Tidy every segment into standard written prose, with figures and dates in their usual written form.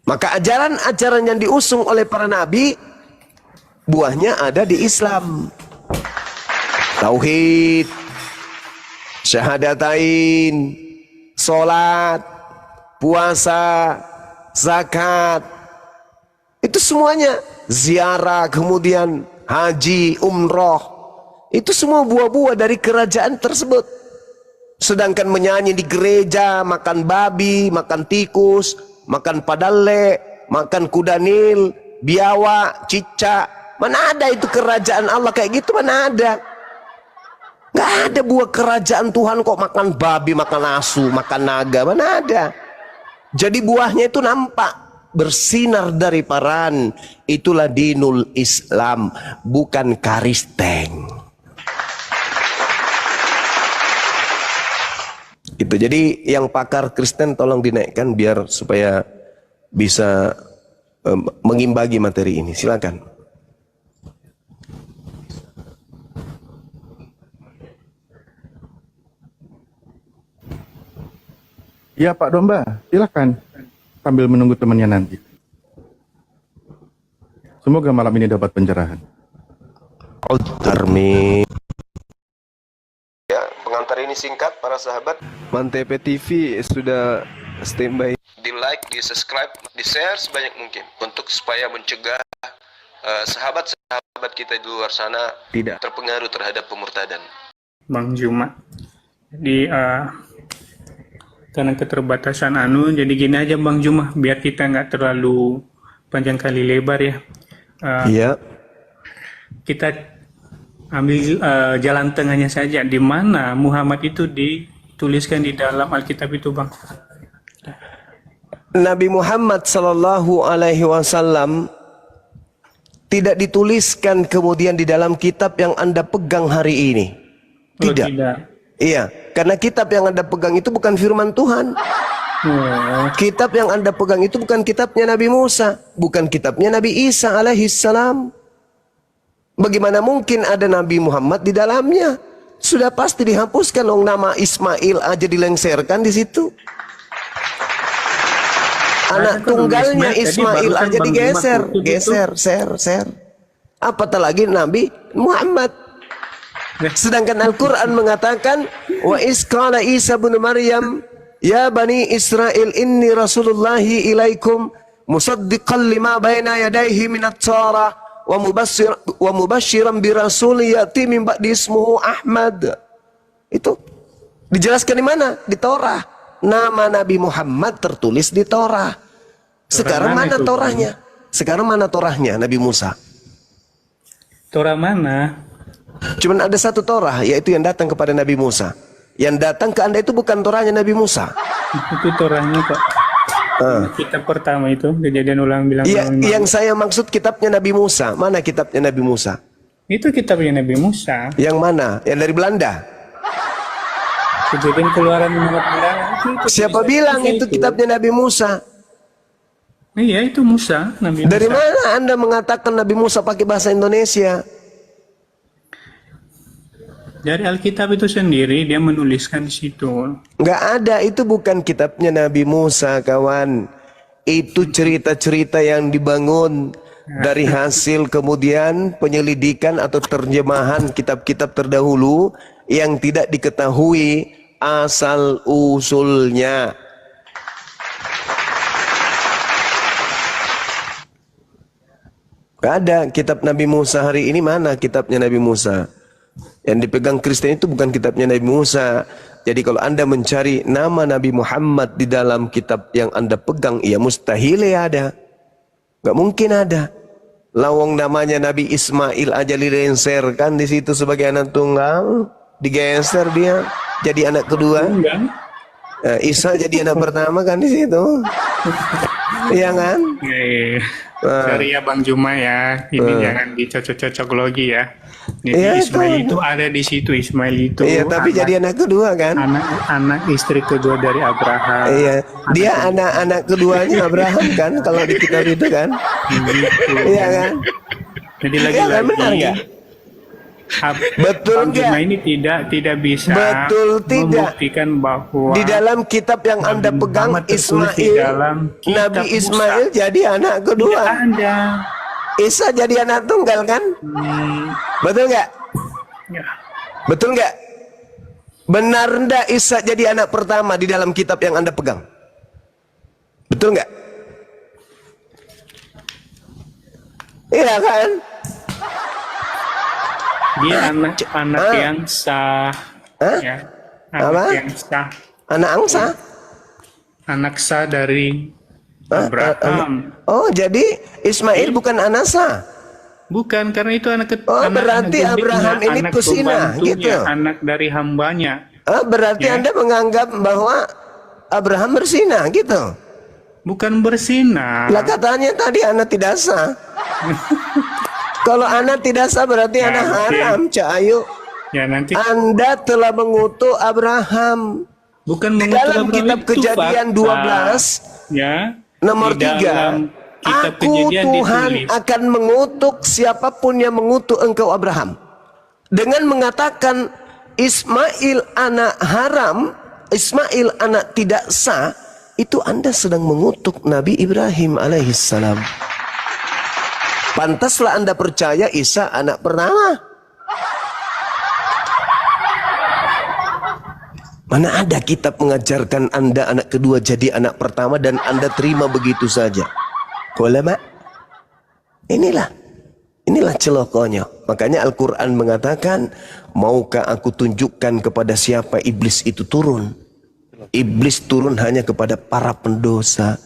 Maka ajaran-ajaran yang diusung oleh para nabi, buahnya ada di Islam. Tauhid, syahadatain, sholat, puasa, zakat, itu semuanya, ziarah, kemudian haji, umroh, itu semua buah-buah dari kerajaan tersebut. Sedangkan menyanyi di gereja, makan babi, makan tikus, makan padale, makan kuda nil, biawak, cicak, mana ada itu kerajaan Allah kayak gitu, mana ada. Nggak ada buah kerajaan Tuhan kok makan babi, makan asu, makan naga, mana ada. Jadi buahnya itu nampak, bersinar dari paran. Itulah dinul Islam, bukan karisteng. Gitu. Jadi yang pakar Kristen tolong dinaikkan biar supaya bisa mengimbangi materi ini. Silakan. Ya Pak Domba, silakan sambil menunggu temannya nanti. Semoga malam ini dapat pencerahan. Tarmi. Ya, pengantar ini singkat para sahabat. Mantep TV sudah standby. Di like, di subscribe, di share sebanyak mungkin untuk supaya mencegah sahabat-sahabat kita di luar sana tidak terpengaruh terhadap pemurtadan. Bang Juma. Jadi karena keterbatasan jadi gini aja Bang Juma, biar kita nggak terlalu panjang kali lebar ya. Iya. Kita ambil jalan tengahnya saja, di mana Muhammad itu dituliskan di dalam Alkitab itu Bang. Nabi Muhammad Sallallahu Alaihi Wasallam tidak dituliskan kemudian di dalam kitab yang Anda pegang hari ini. Tidak. Tidak. Iya, karena kitab yang Anda pegang itu bukan firman Tuhan. Kitab yang Anda pegang itu bukan kitabnya Nabi Musa, bukan kitabnya Nabi Isa alaihissalam. Bagaimana mungkin ada Nabi Muhammad di dalamnya? Sudah pasti dihapuskan, nama Ismail aja dilengserkan di situ. Anak tunggalnya Ismail aja digeser, share. Apatah lagi Nabi Muhammad. Sedangkan Al-Quran mengatakan, wa isqala Isa bin Maryam, ya bani Israel inni rasulullahi ilaikum musaddiqan lima baina yadayhi minat Torah wa mubashiran bi rasul ya'ti min ba'di ismuhu Ahmad. Itu dijelaskan di mana? Di Torah. Nama Nabi Muhammad tertulis di Torah. Sekarang mana Torahnya? Sekarang mana Torahnya Nabi Musa? Torah mana? Cuman ada satu Torah, yaitu yang datang kepada Nabi Musa. Yang datang ke Anda itu bukan Torahnya Nabi Musa. Itu Torahnya Pak. Kitab pertama itu, Kejadian Ulang bilang. Ya, yang saya maksud kitabnya Nabi Musa. Mana kitabnya Nabi Musa? Itu kitabnya Nabi Musa. Yang mana? Yang dari Belanda? Kejadian Keluaran menurut Belanda. Siapa bilang itu kitabnya Nabi Musa? Iya, itu Musa. Nabi Musa. Dari mana Anda mengatakan Nabi Musa pakai bahasa Indonesia? Dari Alkitab itu sendiri dia menuliskan di situ. Nggak ada, itu bukan kitabnya Nabi Musa, kawan. Itu cerita-cerita yang dibangun dari hasil kemudian penyelidikan atau terjemahan kitab-kitab terdahulu yang tidak diketahui asal usulnya. Nggak ada kitab Nabi Musa hari ini, mana kitabnya Nabi Musa? Yang dipegang Kristen itu bukan kitabnya Nabi Musa. Jadi kalau Anda mencari nama Nabi Muhammad di dalam kitab yang Anda pegang, ya mustahil ya ada. Gak mungkin ada. Lawang namanya Nabi Ismail aja dilenserkan di situ sebagai anak tunggal, digeser dia jadi anak kedua. Isa jadi anak pertama kan di situ. Iya kan? Sorry ya Bang Juma ya, ini jangan dicocok-cocok logi ya. Jadi ya, Ismail itu ada di situ, Ismail itu. Iya, tapi jadi anak kedua kan? Anak istri kedua dari Abraham. Iya, dia anak keduanya Abraham kan, kalau di kitab itu kan? Iya kan? Jadi lagi-lagi, Betul Bang Bima nggak? ini tidak bisa Betul tidak? membuktikan bahwa Di dalam kitab yang Nabi Anda pegang, Muhammad tertulis di Ismail, dalam kitab Nabi Musa. Ismail jadi anak Tidak kedua. ada. Isa jadi anak tunggal kan? Betul nggak? Ya. Betul nggak? Benar ndak Isa jadi anak pertama di dalam kitab yang Anda pegang? Betul nggak? Iya kan? Dia anak yang sah. Hah? Ya. Apa? Anak yang sah. Anak angsa? Anak sah dari Abraham. Oh, jadi Ismail bukan anak sah. Bukan, karena itu Oh, berarti anak Abraham ini anak pesina, pembantunya, gitu. anak dari hambanya. Berarti Ya. Anda menganggap bahwa Abraham berzina gitu. Bukan bersinar. Lah katanya tadi anak tidak sah. Kalau anak tidak sah berarti Ya, anak oke. haram, Cak Ayu. Ya nanti Anda telah mengutuk Abraham. bukan Di mengutuk dalam Abraham, kitab itu Kejadian fakta. 12 Ya. nomor Di 3. dalam kitab Aku Kejadian Tuhan ditulis. akan mengutuk siapapun yang mengutuk engkau Abraham. Dengan mengatakan Ismail anak haram, Ismail anak tidak sah, itu Anda sedang mengutuk Nabi Ibrahim alaihissalam. Pantaslah Anda percaya Isa anak pertama. Mana ada kitab mengajarkan Anda anak kedua jadi anak pertama dan Anda terima begitu saja. Ulama, inilah celokonya. Makanya Al-Quran mengatakan, maukah aku tunjukkan kepada siapa iblis itu turun? Iblis turun hanya kepada para pendosa.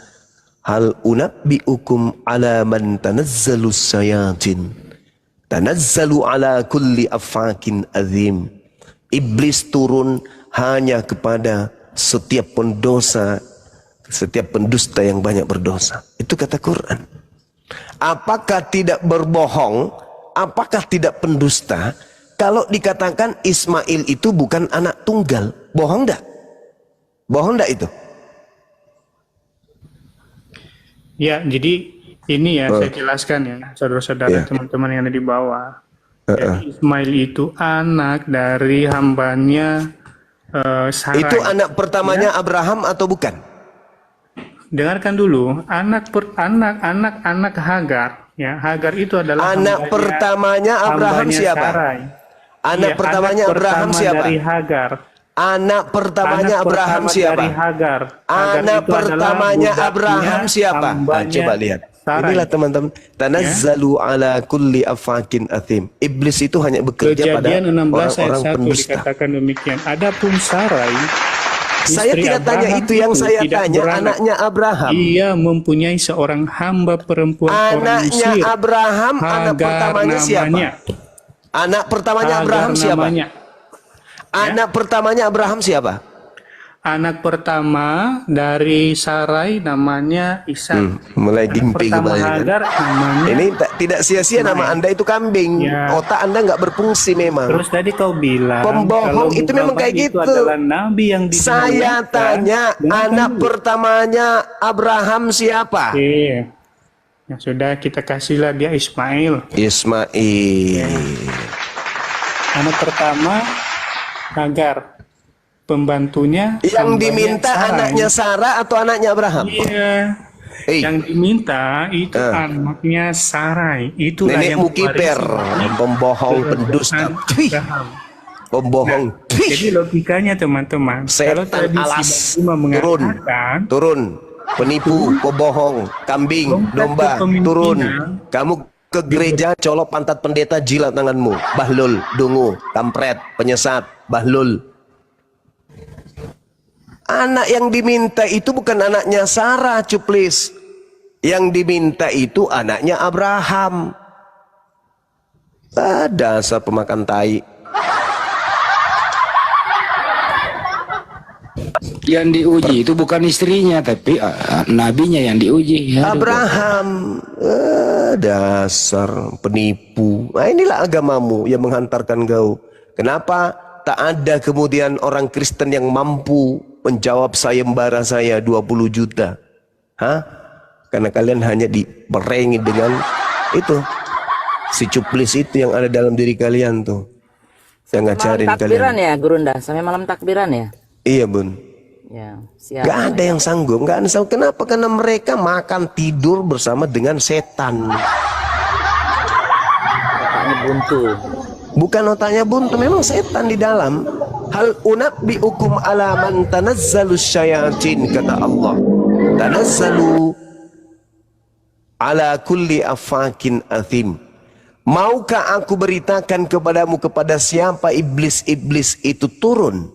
Hal unabbi'ukum ala man tanazzalu sayatin. Tanazzalu ala kulli afakin azim. Iblis turun hanya kepada setiap pendosa, setiap pendusta yang banyak berdosa. Itu kata Quran. Apakah tidak berbohong? Apakah tidak pendusta? Kalau dikatakan Ismail itu bukan anak tunggal, bohong enggak? Bohong enggak itu? Ya, jadi ini ya saya jelaskan ya, saudara-saudara, teman-teman yang ada di bawah. Jadi Ismail itu anak dari hambanya Sarai. Itu anak pertamanya Abraham atau bukan? Dengarkan dulu, anak Hagar, ya. Hagar itu adalah Anak pertamanya Abraham hambanya siapa? Sarai. Anak Iya, pertamanya anak Abraham pertama siapa? dari Hagar. Anak pertamanya Anak Abraham pertama siapa? dari Hagar. Hagar Anak itu adalah pertamanya budaknya, Abraham siapa? Nah, hambanya coba lihat. Sarai. Inilah teman-teman. Tanazzalu ala kulli afakin athim. Iblis itu hanya bekerja pada Kejadian 16 ayat orang-orang 1 pendusta. dikatakan demikian. Adapun Sarai, Saya istri tidak tanya Abraham itu yang saya tidak tanya, beranak. anaknya Abraham. Ia mempunyai seorang hamba perempuan orang Anaknya Mesir. Abraham, anak Hagar pertamanya siapa? namanya. Anak pertamanya Hagar Abraham siapa? namanya. Anak pertamanya Abraham siapa? Anak pertama dari Sarai namanya Ishak. Mulai Anak gimpi pertama kembali kan? Hagar namanya. Ini tidak sia-sia nama Anda itu kambing. Ya. Otak Anda nggak berfungsi memang. Terus tadi kau bilang Pembohong kalau itu memang Muhammad kayak itu gitu. adalah nabi yang Saya tanya, anak pertamanya Abraham siapa? Iya. Ya sudah, kita kasihlah dia Ismail. Ismail. Anak pertama Hagar. Pembantunya Yang hambanya diminta Sarai. anaknya Sarah atau anaknya Abraham? Iya. Yang diminta itu anaknya Sarai. Itulah Nenek yang Mukiper, mewarisi pembohong, pendusta, Twih. Abraham. Pembohong. Twih. Jadi logikanya teman-teman, kalau Setan tadi alas, si Bang Bima turun, mengatakan turun, penipu, pembohong, kambing, domba, kepemimpinan. turun. Kamu ke gereja, colok pantat pendeta, jilat tanganmu. Bahlul, dungu, kampret, penyesat, bahlul. Anak yang diminta itu bukan anaknya Sarah, cuplis. Yang diminta itu anaknya Abraham. Dasar pemakan tai. Yang diuji itu bukan istrinya, tapi nabinya yang diuji. Aduh. Abraham. Dasar penipu. Nah, inilah agamamu yang menghantarkan kau. Kenapa tak ada kemudian orang Kristen yang mampu menjawab sayembara saya 20 juta? Hah? Karena kalian hanya diperengi dengan itu. Si cuplis itu yang ada dalam diri kalian tuh. Saya Malam ngajarin takbiran kalian. ya, Gurunda. Sampai malam takbiran ya. Iya bun. Ya, siap. Gak ada yang sanggup, gak ada yang sanggup. Kenapa? Karena mereka makan tidur bersama dengan setan. Otaknya buntu. Bukan otaknya buntu, memang setan di dalam. Hal unabbi'ukum ala man tanazzalu syayatin, kata Allah. Tanazzalu ala kulli afakin athim. Maukah aku beritakan kepadamu kepada siapa iblis-iblis itu turun?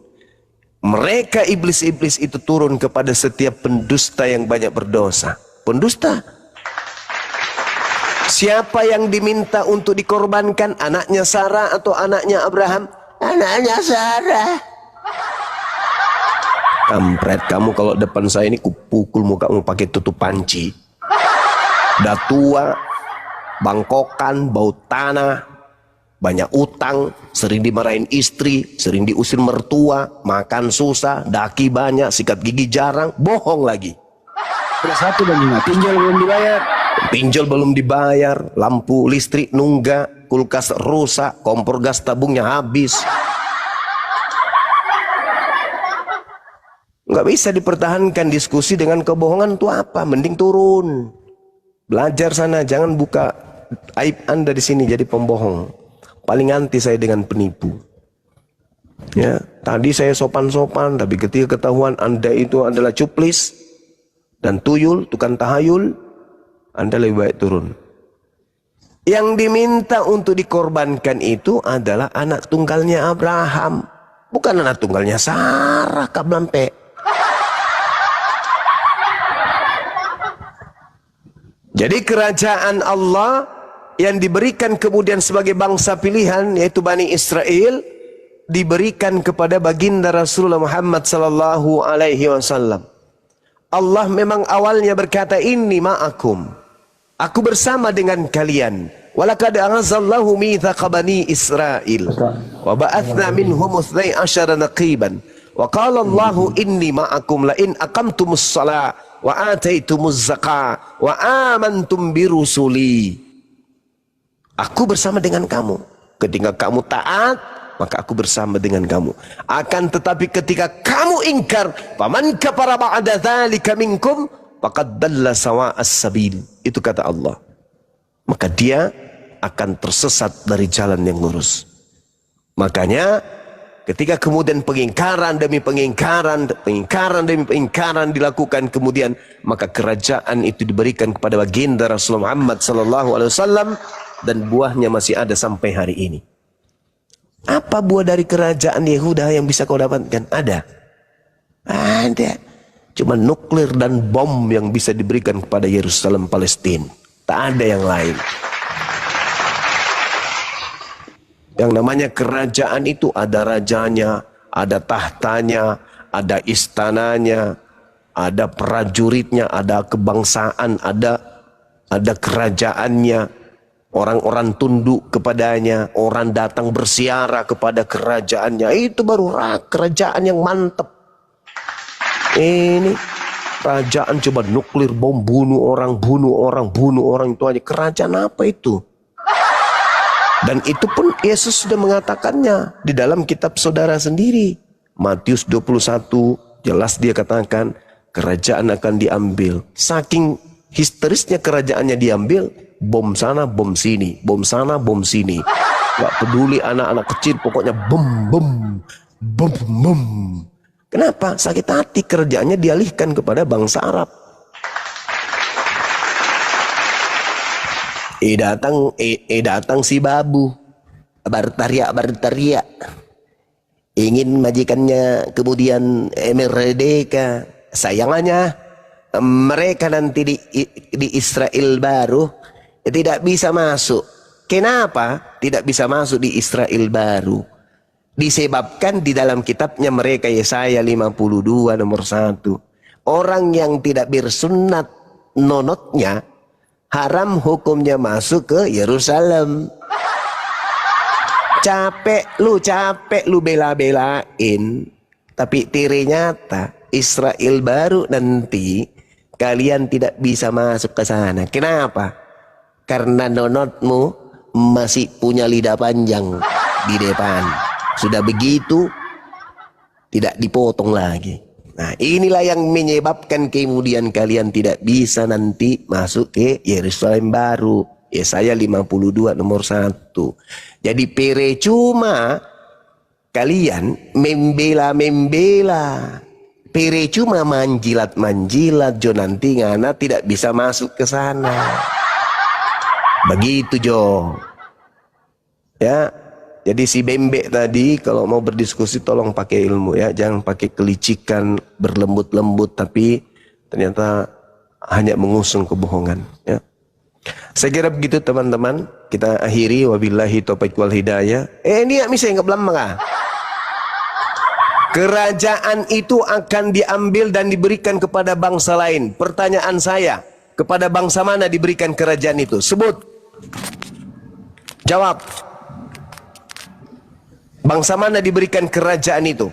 Mereka iblis-iblis itu turun kepada setiap pendusta yang banyak berdosa. Pendusta. Siapa yang diminta untuk dikorbankan? Anaknya Sarah atau anaknya Abraham? Anaknya Sarah. Kampret, kamu kalau depan saya ini kupukul mukamu pakai tutup panci. Udah tua, bangkokan, bau tanah, banyak utang, sering dimarahin istri, sering diusir mertua, makan susah, daki banyak, sikat gigi jarang, bohong lagi. Plus 1 dan 5, pinjol belum dibayar. Pinjol belum dibayar, lampu listrik nunggak, kulkas rusak, kompor gas tabungnya habis. Nggak bisa dipertahankan diskusi dengan kebohongan itu apa? Mending turun. Belajar sana, jangan buka aib Anda di sini jadi pembohong. Paling anti saya dengan penipu. Ya, tadi saya sopan-sopan, tapi ketika ketahuan Anda itu adalah cuplis dan tuyul, tukang tahayul, Anda lebih baik turun. Yang diminta untuk dikorbankan itu adalah anak tunggalnya Abraham, bukan anak tunggalnya Sarah, Kak Blampe. Jadi kerajaan Allah yang diberikan kemudian sebagai bangsa pilihan, yaitu Bani Israel, diberikan kepada baginda Rasulullah Muhammad sallallahu alaihi wasallam. Allah memang awalnya berkata, inni ma'akum, aku bersama dengan kalian. Walaqad aghazallahu mitsaqa Bani Israil wa ba'athna minhum 12 naqiban. Wa qala Allahu inni ma'akum la in aqamtumus shalah wa ataitumuz zakah wa amantum birusuli. Aku bersama dengan kamu. Ketika kamu taat, maka aku bersama dengan kamu. Akan tetapi ketika kamu ingkar, faman kafara ba'da dzalika minkum faqad dalla sawa'as sabil. Itu kata Allah. Maka dia akan tersesat dari jalan yang lurus. Makanya ketika kemudian pengingkaran demi pengingkaran, pengingkaran demi pengingkaran dilakukan, kemudian maka kerajaan itu diberikan kepada baginda Rasulullah Muhammad sallallahu alaihi wasallam, dan buahnya masih ada sampai hari ini. Apa buah dari kerajaan Yehuda yang bisa kau dapatkan? Ada. Ada. Cuma nuklir dan bom yang bisa diberikan kepada Yerusalem Palestina. Tak ada yang lain. Yang namanya kerajaan itu ada rajanya, ada tahtanya, ada istananya, ada prajuritnya, ada kebangsaan, ada kerajaannya. Orang-orang tunduk kepadanya, orang datang bersiara kepada kerajaannya. Itu baru kerajaan yang mantap. Ini kerajaan coba nuklir, bom, bunuh orang, itu aja. Kerajaan apa itu? Dan itu pun Yesus sudah mengatakannya di dalam kitab saudara sendiri. Matius 21, jelas dia katakan kerajaan akan diambil. Saking histerisnya kerajaannya diambil, bom sana, bom sini, bom sana, bom sini. Gak peduli anak-anak kecil, pokoknya bom, bom, bom, bom. Kenapa? Sakit hati, kerjaannya dialihkan kepada bangsa Arab. Datang si babu, berteriak, ingin majikannya kemudian merdeka. Sayangannya mereka nanti di Israel baru tidak bisa masuk. Kenapa tidak bisa masuk di Israel baru? Disebabkan di dalam kitabnya mereka Yesaya 52 nomor 1. Orang yang tidak bersunat nonotnya haram hukumnya masuk ke Yerusalem. Capek lu bela-belain, tapi tiri nyata Israel baru nanti kalian tidak bisa masuk ke sana. Kenapa? Karena nonotmu masih punya lidah panjang di depan. Sudah begitu, tidak dipotong lagi. Nah, inilah yang menyebabkan kemudian kalian tidak bisa nanti masuk ke Yerusalem baru. Yesaya 52 nomor 1. Jadi percuma kalian membela. Percuma manjilat-manjilat jo, nanti ngana tidak bisa masuk ke sana. Begitu jo. Ya. Jadi si bembek tadi kalau mau berdiskusi tolong pakai ilmu ya, jangan pakai kelicikan berlembut-lembut tapi ternyata hanya mengusung kebohongan ya. Saya kira begitu teman-teman, kita akhiri wabillahi taufiq wal hidayah. Ini ya misalnya nggak belum kerajaan itu akan diambil dan diberikan kepada bangsa lain. Pertanyaan saya, kepada bangsa mana diberikan kerajaan itu? Sebut. Jawab. Bangsa mana diberikan kerajaan itu?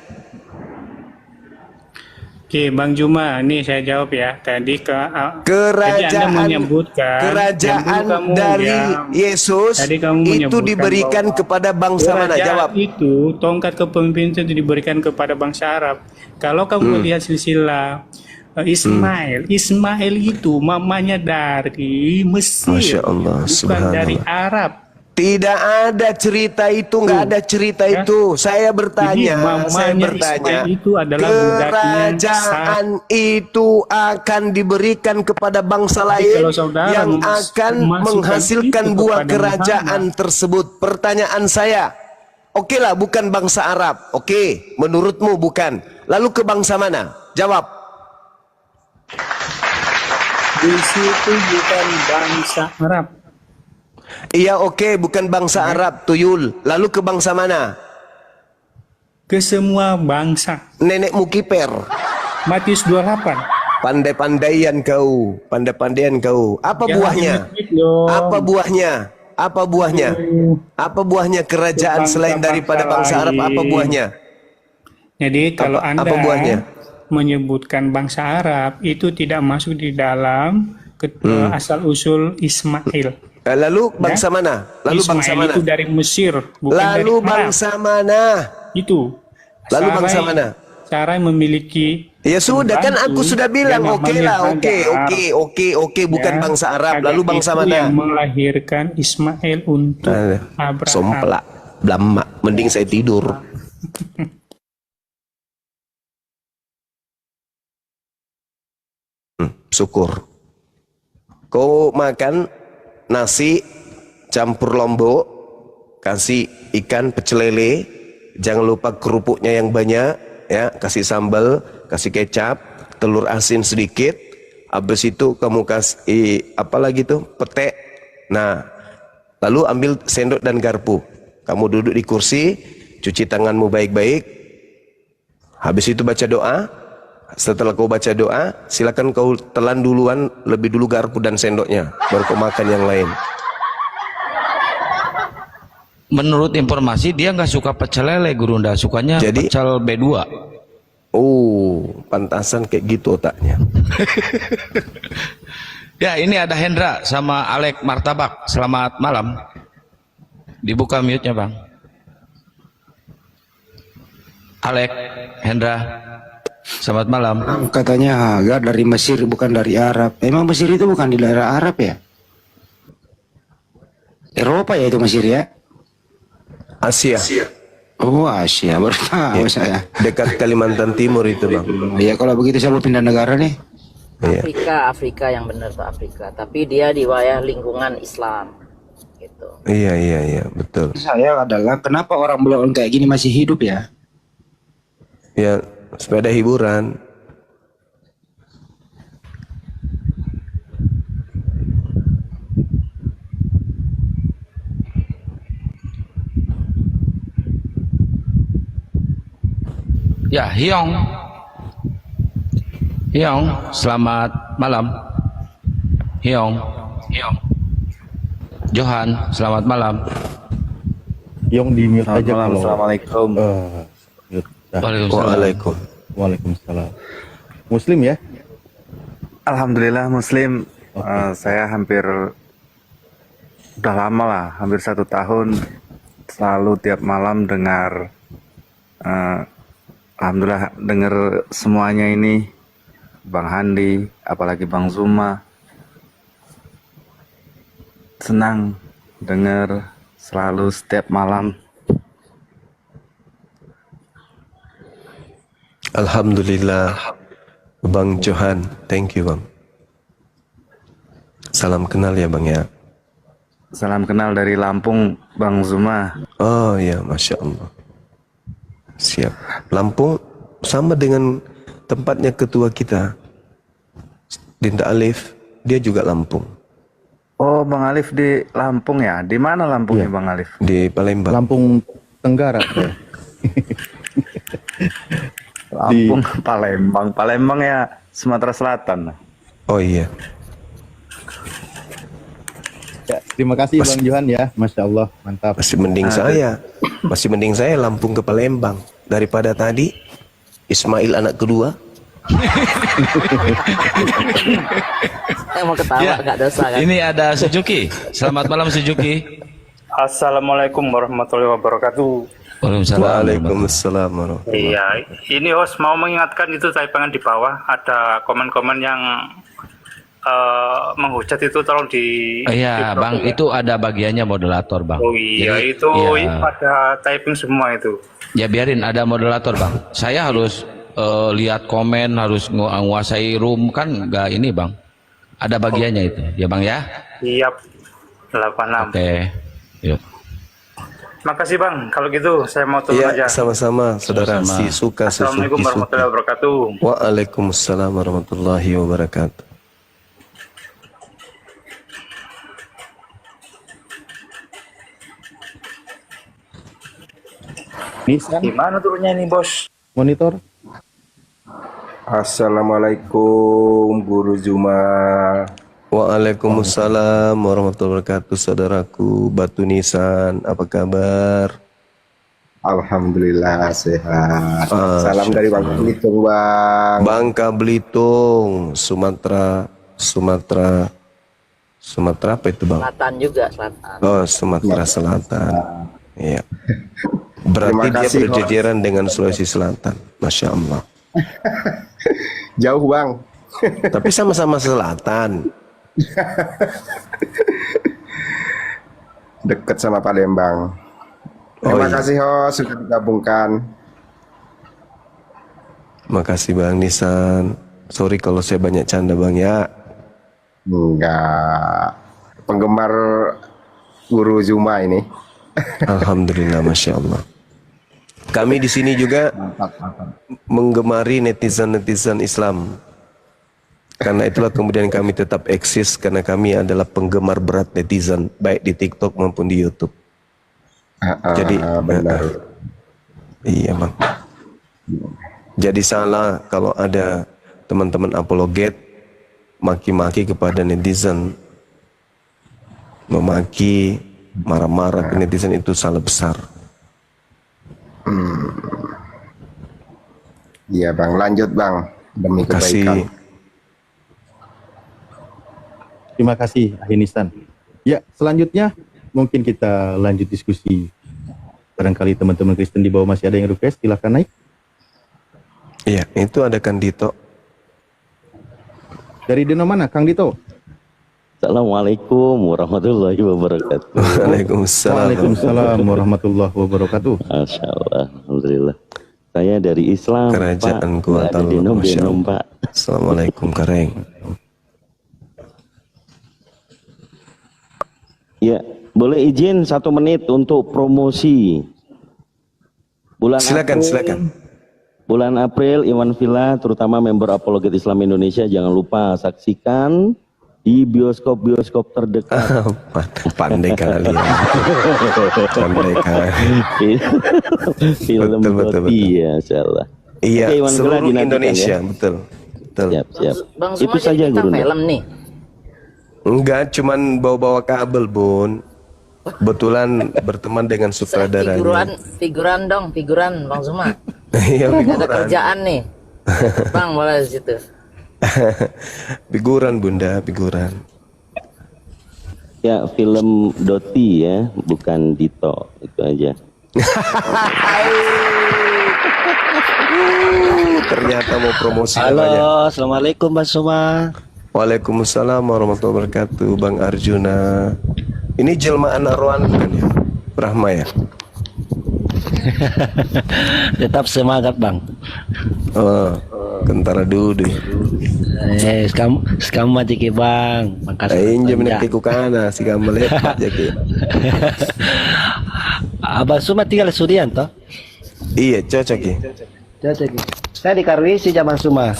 Oke, Bang Juma, ini saya jawab ya. Tadi kerajaan Anda menyebutkan kerajaan kamu dari Yesus itu menyebutkan diberikan kepada bangsa mana? Jawab. Itu tongkat kepemimpinan itu diberikan kepada bangsa Arab. Kalau kamu melihat silsilah Ismail itu mamanya dari Mesir, Masya Allah, bukan dari Arab. Tidak ada cerita itu, nggak ada cerita Ya. itu. Saya bertanya, Ismail itu adalah kerajaan itu akan diberikan kepada bangsa lain yang akan menghasilkan buah kerajaan tersebut. Pertanyaan saya, oke lah, bukan bangsa Arab. Oke, menurutmu bukan. Lalu ke bangsa mana? Jawab. Di situ bukan bangsa Arab. Iya, oke, bukan bangsa Arab, tuyul. Lalu ke bangsa mana? Ke semua bangsa. Nenekmu kiper. Matius 28. Pandai-pandaian kau, pandai-pandaian kau. Apa buahnya? Apa buahnya? Apa buahnya? Apa buahnya kerajaan selain daripada bangsa Arab? Apa buahnya? Jadi kalau Anda apa buahnya? menyebutkan bangsa Arab, itu tidak masuk di dalam asal-usul Ismail. Lalu bangsa mana? Lalu Ismail bangsa mana? itu dari Mesir, bukan Lalu dari bangsa Arab. mana? Itu. Lalu bangsa mana? Sarai memiliki. Ya sudah, kan aku sudah bilang oke lah, namanya oke, bukan Ya, bangsa Arab. Lalu Hagar bangsa itu mana? yang melahirkan Ismail untuk Abraham. Somplak, blamak. Mending saya tidur. Syukur. Kau makan nasi campur lombok, kasih ikan pecel lele, jangan lupa kerupuknya yang banyak ya, kasih sambal, kasih kecap, telur asin sedikit. Habis itu kamu kasih apa lagi tuh? Pete. Nah, lalu ambil sendok dan garpu. Kamu duduk di kursi, cuci tanganmu baik-baik. Habis itu baca doa. Setelah kau baca doa, silakan kau telan duluan, lebih dulu garpu dan sendoknya, baru kau makan yang lain. Menurut informasi dia nggak suka pecel lele, Gurunda, sukanya Jadi, pecel B2. Oh, pantasan kayak gitu otaknya. Ya, ini ada Hendra sama Alek Martabak. Selamat malam. Dibuka mute-nya, Bang. Alek, Hendra. Selamat malam. Katanya Hagar dari Mesir, bukan dari Arab. Emang Mesir itu bukan di daerah Arab ya? Eropa ya itu Mesir ya? Asia. Oh Asia, baru tahu saya. Dekat Kalimantan Timur itu, Bang. Ya kalau begitu saya mau pindah negara nih. Iya. Afrika yang benar tuh Afrika. Tapi dia di wilayah lingkungan Islam. Gitu. Iya, betul. Saya adalah kenapa orang belum kayak gini masih hidup ya? Ya, sepeda hiburan. Ya, Hyong. Hyong, selamat malam. Hyong. Johan, selamat malam. Yang di mute aja kalau. Assalamualaikum. Mute. Dah. Waalaikumsalam. Waalaikumsalam. Muslim ya? Alhamdulillah Muslim. Saya udah lama lah, hampir 1 tahun selalu tiap malam dengar Eh, Alhamdulillah denger semuanya ini, Bang Handi, apalagi Bang Zuma. Senang denger selalu setiap malam. Alhamdulillah, Bang Johan, thank you Bang. Salam kenal ya Bang ya. Salam kenal dari Lampung, Bang Zuma. Oh ya, Masya Allah. Siap. Lampung sama dengan tempatnya ketua kita, Dinda Alif, dia juga Lampung. Oh, Bang Alif di Lampung ya? Di mana Lampungnya Bang Alif? Di Palembang. Lampung Tenggara. Ya. Lampung, Palembang. Palembang ya Sumatera Selatan. Oh iya. Ya, terima kasih Bang Johan ya, Masya Allah, mantap. Masih mending saya Lampung ke Palembang daripada tadi Ismail anak kedua. Saya mau ketawa, nggak dosa kan? Ini ada Suzuki. Selamat malam Suzuki. Assalamualaikum warahmatullahi wabarakatuh. Waalaikumsalam warahmatullahi. Iya, ini host mau mengingatkan itu taipangan di bawah ada komen-komen yang menghujat itu tolong di. Iya, Bang, ya. itu ada bagiannya moderator, Bang. Oh iya, Jadi, itu iya. pada typing semua itu. Ya biarin ada moderator, Bang. Saya harus lihat komen, harus menguasai room kan nggak ini, Bang. Ada bagiannya itu, ya Bang ya. Siap. 86. Oke. Yuk. Makasih Bang. Kalau gitu saya mau turun Iya, aja. sama-sama saudara. Sama-sama. Si suka Assalamualaikum Suzuki warahmatullahi suka. wabarakatuh. Waalaikumsalam warahmatullahi wabarakatuh. Nisan, Gimana turunnya ini Bos? monitor. Assalamualaikum Guru Zuma. Waalaikumsalam warahmatullahi wabarakatuh, saudaraku Batu Nisan. Apa kabar? Alhamdulillah sehat. Ah, Salam dari Bangka Belitung Bang. Bangka Belitung, Sumatera apa itu Bang? Selatan juga, selatan. Oh, Sumatera Selatan. Iya. Berarti Terima dia kasih, berjejeran dengan Sulawesi Selatan. Masya Allah. Jauh Bang. Tapi sama-sama selatan. Dekat sama Palembang. Terima kasih host sudah digabungkan. Makasih Bang Nisan. Sorry kalau saya banyak canda Bang ya. Enggak. Penggemar Guru Zuma ini. Alhamdulillah, Masya Allah. Kami di sini juga menggemari netizen-netizen Islam. Karena itulah kemudian kami tetap eksis, karena kami adalah penggemar berat netizen, baik di TikTok maupun di YouTube. Jadi benar. Iya Bang. Jadi salah kalau ada teman-teman apologet maki-maki kepada netizen, memaki, marah-marah ke netizen, itu salah besar. Iya Bang, lanjut Bang demi Kasih. kebaikan. Terima kasih Ahinisan. Ya, selanjutnya mungkin kita lanjut diskusi. Barangkali teman-teman Kristen di bawah masih ada yang request, silakan naik. Iya, itu ada Kang Dito. Dari Dino mana, Kang Dito? Assalamualaikum warahmatullahi wabarakatuh. Waalaikumsalam. Waalaikumsalam warahmatullahi wabarakatuh. Masya Allah, alhamdulillah. Saya dari Islam, Kerajaan Pak. Nggak ada Kuala denom, Pak. Assalamualaikum Kareng. Ya, boleh izin 1 menit untuk promosi. Silakan. Bulan April, Iwan Villa, terutama member Apologet Islam Indonesia, jangan lupa saksikan di bioskop-bioskop terdekat. Pandai kali ya. Pandai kali. Film Betul. Iya, insyaallah. Iya, Oke, Iwan Villa seluruh dinantikan, Indonesia, ya. betul. Siap. Bang Itu Zuma saja jadi bintang Guru. film nih. Enggak, cuman bawa-bawa kabel, Bun. Kebetulan berteman dengan sutradaranya. Figuran Bang Zuma. Iya, Ada figuran. kerjaan nih. Bang boleh di situ. Figuran Bunda, figuran. Ya, film Doti ya, bukan Dito. Itu aja. Ternyata mau promosi. Halo, assalamualaikum Bang Suma. Waalaikumsalam warahmatullahi wabarakatuh, Bang Arjuna. Ini jelmaan Arwan kan ya? Brahma ya? Tetap semangat Bang. Oh, kentara dulu. Sekarang mati ke Bang. Injam nak ku kana si kamu lepat jadi. Abang Suma tinggal di Sudian toh? Iya, cocok ya. Cocok. Saya di Karwisi zaman Suma.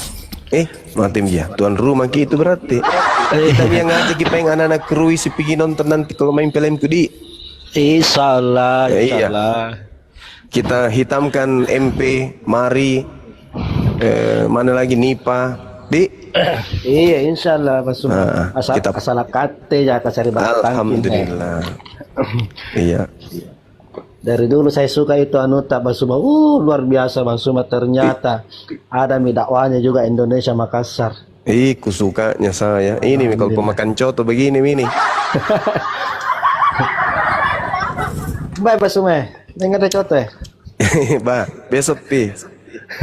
Matim ya. Tuan rumah gitu berarti. Kita yang ngajak kita yang anak-anak kruis pergi nonton nanti kalau main film ku di. Insyaallah, Iya. insyaallah. Kita hitamkan MP, Mari, mana lagi Nipa, di. Iya, insyaallah Bang Suma. Asal kate ya cari batang. Alhamdulillah. Iya. Dari dulu saya suka itu Anuta Bang Suma. Luar biasa Bang Suma, ternyata ada dakwahnya juga Indonesia Makassar. Ku sukanya saya. Ini kalau pemakan coto begini ini. Baik Bang Suma, dengar ada contoh ya? Bah, besok pi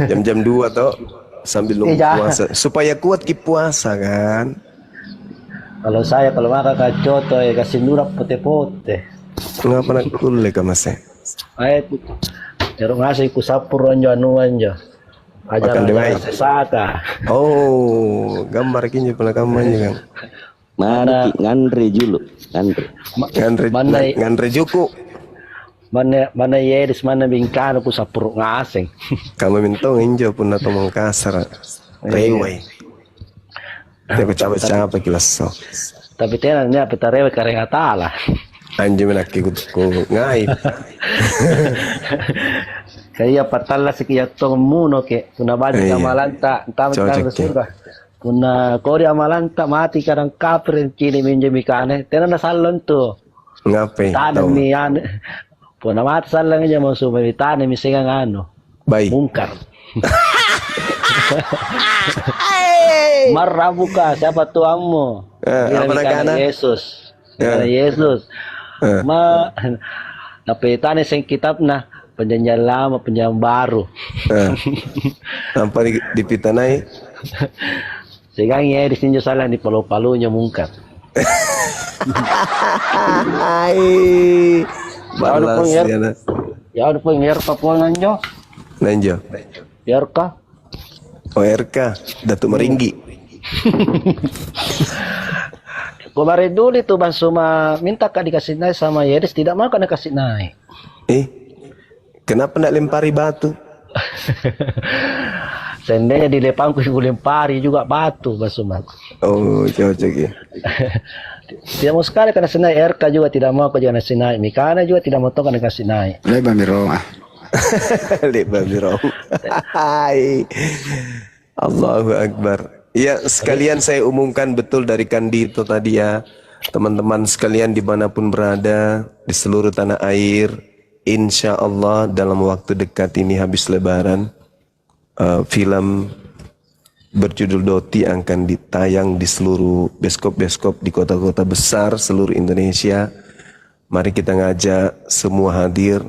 jam-jam 2 toh sambil nunggu puasa supaya kuat ki puasa kan. Kalau saya kalau makan kacoto ya kasih nurap putih-putih. Ngapa nak kulle ka mas? Terus ngasih ku sapur onjo anuan jo. Ajaran sesaka. Oh, gambar kinyo pala kampanye kan. Mana ngandre julu, ngandre juku. Mana Yeris mana bingkano ku sapur ngaseng. Kamu minta nginjo pun atau Makassar. Rewai. Tapi capek-capek kilas so. Tapi tenangnya peta rewe kareng atala. Anjing menaki ku ngai. Kaya patala sekiya tong muno ke kuna badi kamalanta entam surga. Kuna kori amalanta mati kadang kapren kini minjemikane. Tenang salon tu. Ngapain? Tanam ni ane. Puna mati salang aja mau sumalitane misengang ano. Baik. Bungkar. Marah buka siapa tuangmu? Apa nakana? Yesus. Yesus. Tapi tane sing kitab nah perjanjian lama perjanjian baru. Tanpa dipitanai. Sekarang ya di sini salah di palu-palunya mungkar. Balas ya udah pengen Papua nanjo. Nanjo. RK. Oh RK, Datuk Meringgi. Kemarin dulu itu Bang Suma minta kak dikasih naik sama Yeris, tidak mau kena kasih naik. Kenapa nak lempari batu? Seandainya di depanku lempari juga batu Bang Suma. Oh cocok ya. Tidak mau sekali karena senai RK juga tidak mau kau jangan senai. Mikana juga tidak mau karena kasih naik. Lebar miroma. Lebar miroma. Allahu Akbar. Ya sekalian saya umumkan betul dari Kandito tadi ya. Teman-teman sekalian dimanapun berada di seluruh tanah air. Insya Allah dalam waktu dekat ini habis lebaran. Film berjudul Doti akan ditayang di seluruh bioskop-bioskop di kota-kota besar seluruh Indonesia. Mari kita ngajak semua hadir,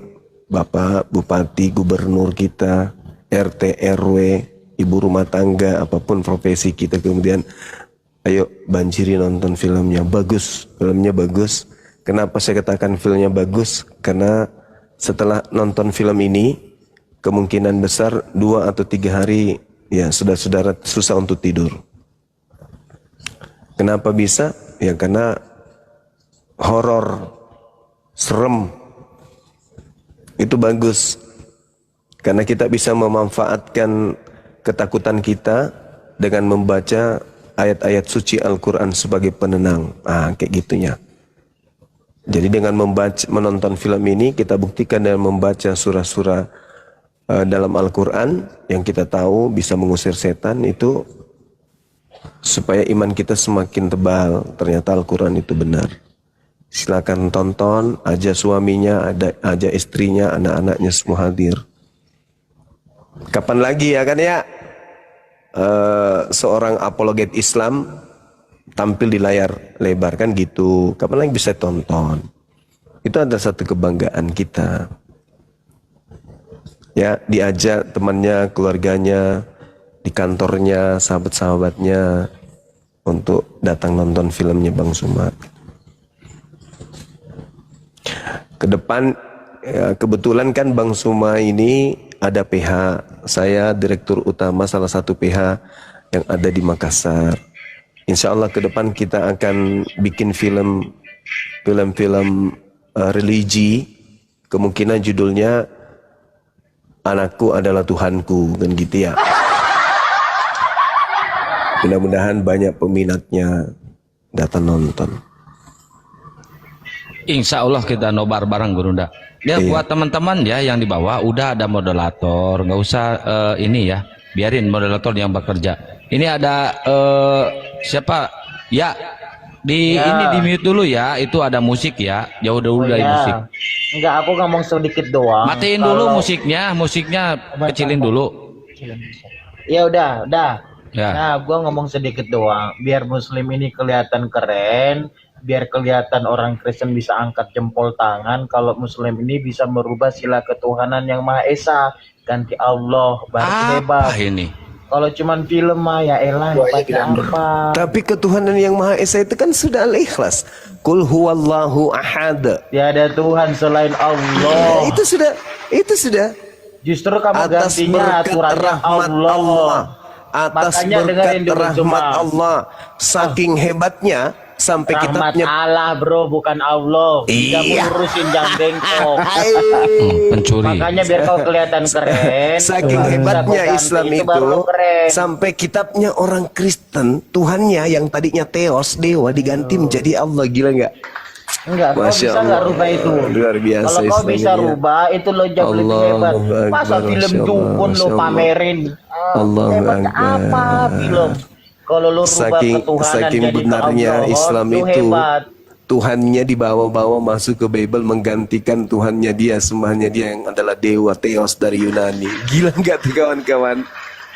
Bapak, Bupati, Gubernur kita, RT, RW, ibu rumah tangga, apapun profesi kita. Kemudian ayo banjiri nonton filmnya, bagus, filmnya bagus. Kenapa saya katakan filmnya bagus? Karena setelah nonton film ini, kemungkinan besar 2 atau 3 hari ya saudara-saudara susah untuk tidur. Kenapa bisa? Ya karena horor, serem itu bagus. Karena kita bisa memanfaatkan ketakutan kita dengan membaca ayat-ayat suci Al-Quran sebagai penenang. Kayak gitunya. Jadi dengan menonton film ini kita buktikan dengan membaca surah-surah dalam Al-Quran yang kita tahu bisa mengusir setan itu supaya iman kita semakin tebal. Ternyata Al-Quran itu benar. Silakan tonton, ajak suaminya, ajak istrinya, anak-anaknya semua hadir. Kapan lagi ya kan ya seorang apologet Islam tampil di layar lebar kan gitu. Kapan lagi bisa tonton? Itu adalah satu kebanggaan kita. Ya, diajak temannya, keluarganya, di kantornya, sahabat-sahabatnya untuk datang nonton filmnya Bang Suma. Ke depan ya, kebetulan kan Bang Suma ini ada PH. Saya direktur utama salah satu PH yang ada di Makassar. Insya Allah ke depan kita akan bikin film religi. Kemungkinan judulnya Anakku Adalah Tuhanku, kan gitu ya. Mudah-mudahan banyak peminatnya datang nonton. Insya Allah kita nobar bareng Gurunda. Ya buat teman-teman ya yang di bawah udah ada moderator, nggak usah ini ya, biarin moderator yang bekerja. Ini ada siapa? Ya ini di mute dulu ya, itu ada musik ya, jauh dulu dari musik. Enggak, aku ngomong sedikit doang. Matiin dulu musiknya kecilin dulu. Ya udah. Ya. Nah, gua ngomong sedikit doang, biar Muslim ini kelihatan keren, biar kelihatan orang Kristen bisa angkat jempol tangan kalau Muslim ini bisa merubah sila ketuhanan yang Maha Esa, ganti Allah, baru hebat. Ini? Kalau cuman film mah ya elah, apa? Tapi ketuhanan yang Maha Esa itu kan sudah al-ikhlas. Qul huwallahu ahad. Tiada Tuhan selain Allah. Itu sudah. Justru kamu atas gantinya berkat aturannya rahmat Allah. Atas Makanya dengerin berkat dulu rahmat cuma. Allah. Saking hebatnya sampai Rahmat kitabnya Allah bro, bukan Allah. Tidak ngurusin jam bengkok. Pencuri. Makanya biar kau kelihatan keren. Saking hebatnya Islam itu baru keren. sampai kitabnya orang Kristen, Tuhannya yang tadinya Theos, dewa, diganti menjadi Allah. Gila nggak? Enggak, kau bisa nggak rubah itu. Luar biasa. Kalau kau Islam bisa ini, ya. rubah itu lo jauh lebih hebat. Masa film dukun lo pamerin? Hebatnya apa film? Kalau lo rubah ketuhanan saking jadi benarnya Allah, Islam lo itu, hebat. Tuhannya dibawa-bawa masuk ke Bible, menggantikan Tuhannya dia, sembahnya dia yang adalah dewa Theos dari Yunani. Gila nggak tuh kawan-kawan?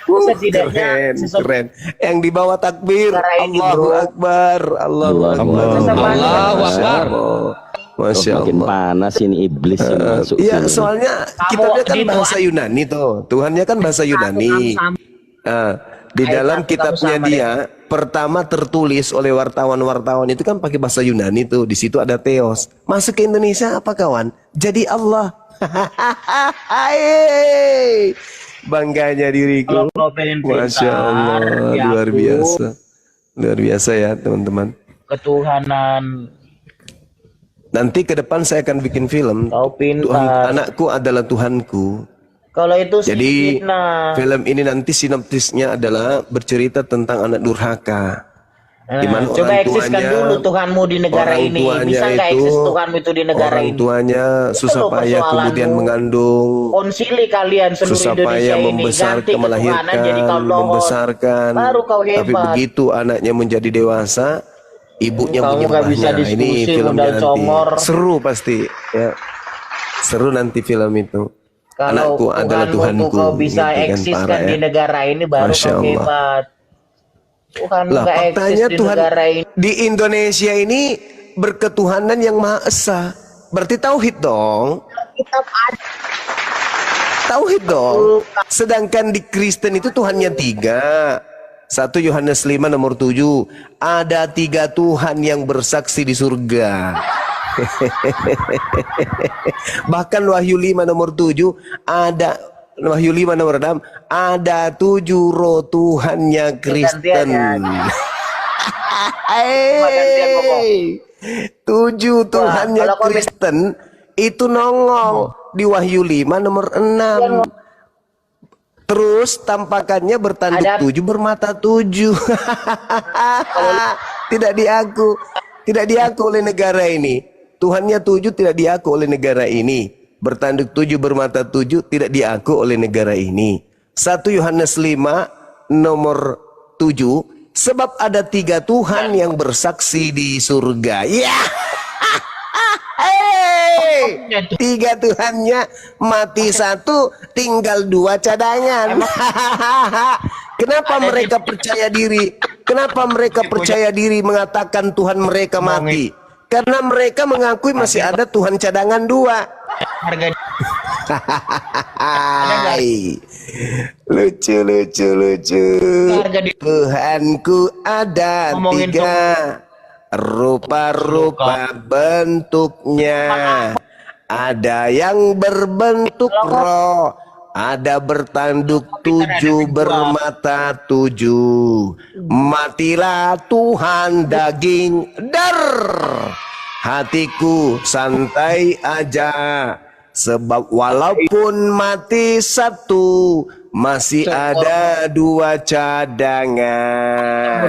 Setidaknya keren. Yang dibawa takbir, Allahu Akbar, Allahu Akbar, Allahu Akbar. Masya Allah. Makin panas ini iblis ini masuk. Iya, soalnya kitabnya kan bahasa Yunani tuh. Tuhannya kan bahasa Yunani. Di dalam kitabnya dia pertama tertulis oleh wartawan-wartawan itu kan pakai bahasa Yunani tuh. Di situ ada Theos. Masuk ke Indonesia apa kawan? Jadi Allah. Bangganya diriku. Masya Allah, luar biasa. Luar biasa ya teman-teman. Ketuhanan. Nanti ke depan saya akan bikin film. Anakku adalah Tuhanku. Kalau itu jadi film ini nanti sinopsisnya adalah bercerita tentang anak durhaka. Coba eksiskan dulu Tuhanmu di negara ini. Bisa nggak eksis Tuhanmu itu di negara ini? Orang tuanya susah payah kemudian mengandung. Konsili kalian seluruh susah Indonesia payah ini melahirkan, membesarkan. Baru kau hebat. Tapi begitu anaknya menjadi dewasa, ibunya kamu nggak bisa punya diskusi, ini filmnya nanti congor. seru pasti ya. Seru nanti film itu. Kalau Anakku adalah Tuhanku. Kau bisa gitu kan, eksiskan parah, di ya. negara ini baru Masya kau Allah. hebat. Tuhan Lah nggak eksis faktanya di Tuhan negara ini. di Indonesia ini berketuhanan yang Maha Esa. Berarti tauhid dong. Tauhid dong. Sedangkan di Kristen itu Tuhannya 3. 1 Yohanes 5 nomor 7. Ada 3 Tuhan yang bersaksi di surga. Bahkan Wahyu 5 nomor 7 ada. Wahyu 5 nomor 6 ada 7 roh Tuhannya Kristen. 7 Tuhannya Kristen itu nongol di Wahyu 5 nomor 6. Terus tampakannya bertanduk 7 bermata 7. Tidak diaku oleh negara ini. Tuhannya 7 tidak diaku oleh negara ini. Bertanduk 7 bermata 7 tidak diaku oleh negara ini. 1 Yohanes 5 nomor 7. Sebab ada 3 Tuhan yang bersaksi di surga. Ya. 3 Tuhannya mati 1, tinggal 2 cadangan. Kenapa mereka percaya diri? Kenapa mereka percaya diri mengatakan Tuhan mereka mati? Karena mereka mengakui masih ada Tuhan cadangan 2. Hai. Lucu. Tuhanku ada Ngomongin tiga, rupa-rupa bentuknya. Ada yang berbentuk roh, ada bertanduk 7, bermata 7. Matilah Tuhan daging, dar. Hatiku santai aja, sebab walaupun mati satu, masih ada 2 cadangan.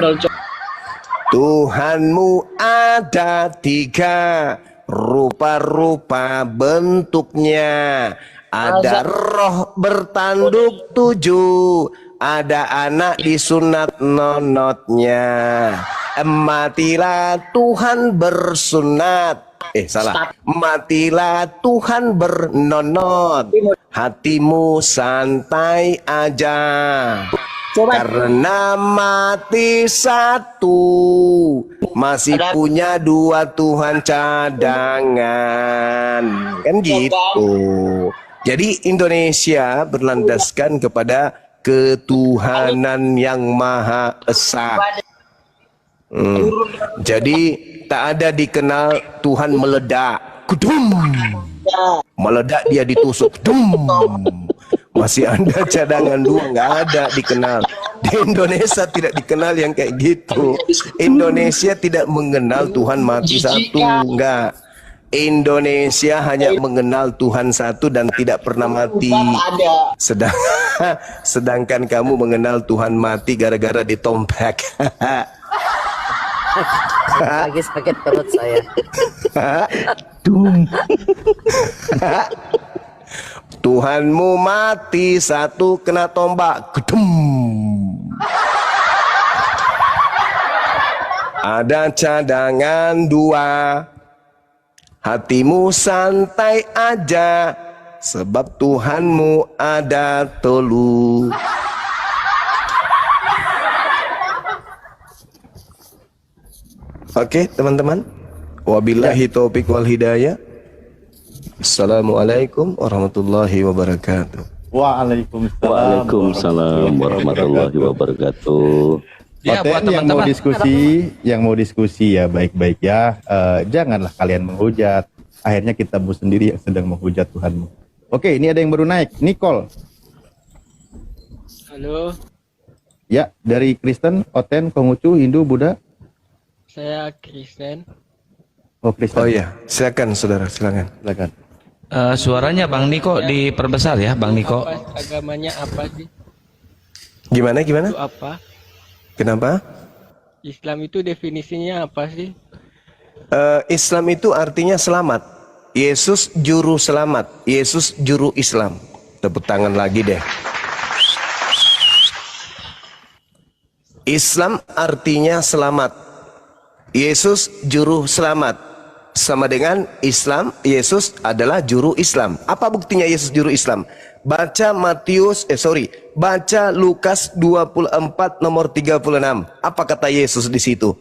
Tuhanmu ada 3, rupa-rupa bentuknya. Ada roh bertanduk 7, ada anak disunat nonotnya. Matilah Tuhan bersunat, salah. Matilah Tuhan bernonot. Hatimu santai aja, karena mati satu, masih punya 2 Tuhan cadangan. Kan gitu. Jadi Indonesia berlandaskan kepada ketuhanan yang Maha Esa. Jadi tak ada dikenal Tuhan meledak, kudum. Meledak dia ditusuk, dum. Masih ada cadangan 2, nggak ada dikenal. Di Indonesia tidak dikenal yang kayak gitu. Indonesia tidak mengenal Tuhan mati satu, enggak. Indonesia hanya mengenal Tuhan satu dan tidak pernah mati. Sedangkan kamu mengenal Tuhan mati gara-gara ditompek. Lagi sakit perut saya. Tuhanmu mati satu, kena tombak, gedum. Ada cadangan 2, hatimu santai aja, sebab Tuhanmu ada 3. Oke teman-teman, wabillahi taufiq wal hidayah. Assalamualaikum warahmatullahi wabarakatuh. Waalaikumsalam warahmatullahi wabarakatuh. Ya, buat teman-teman yang mau diskusi ya baik-baik ya. Janganlah kalian menghujat. Akhirnya kitamu sendiri yang sedang menghujat Tuhanmu. Oke, ini ada yang baru naik, Nicole. Halo. Ya, dari Kristen, Oten, Konghucu, Hindu, Buddha. Saya Kristen. Oh, Kristen. Oh iya, silakan saudara, silakan. Suaranya Bang Niko diperbesar ya, Bang Niko. Agamanya apa sih? Gimana? Itu apa? Kenapa? Islam itu definisinya apa sih? Islam itu artinya selamat. Yesus juru selamat. Yesus juru Islam. Tepuk tangan lagi deh. Islam artinya selamat. Yesus juru selamat. Sama dengan Islam, Yesus adalah juru Islam. Apa buktinya Yesus juru Islam? Baca baca Lukas 24 nomor 36. Apa kata Yesus di situ?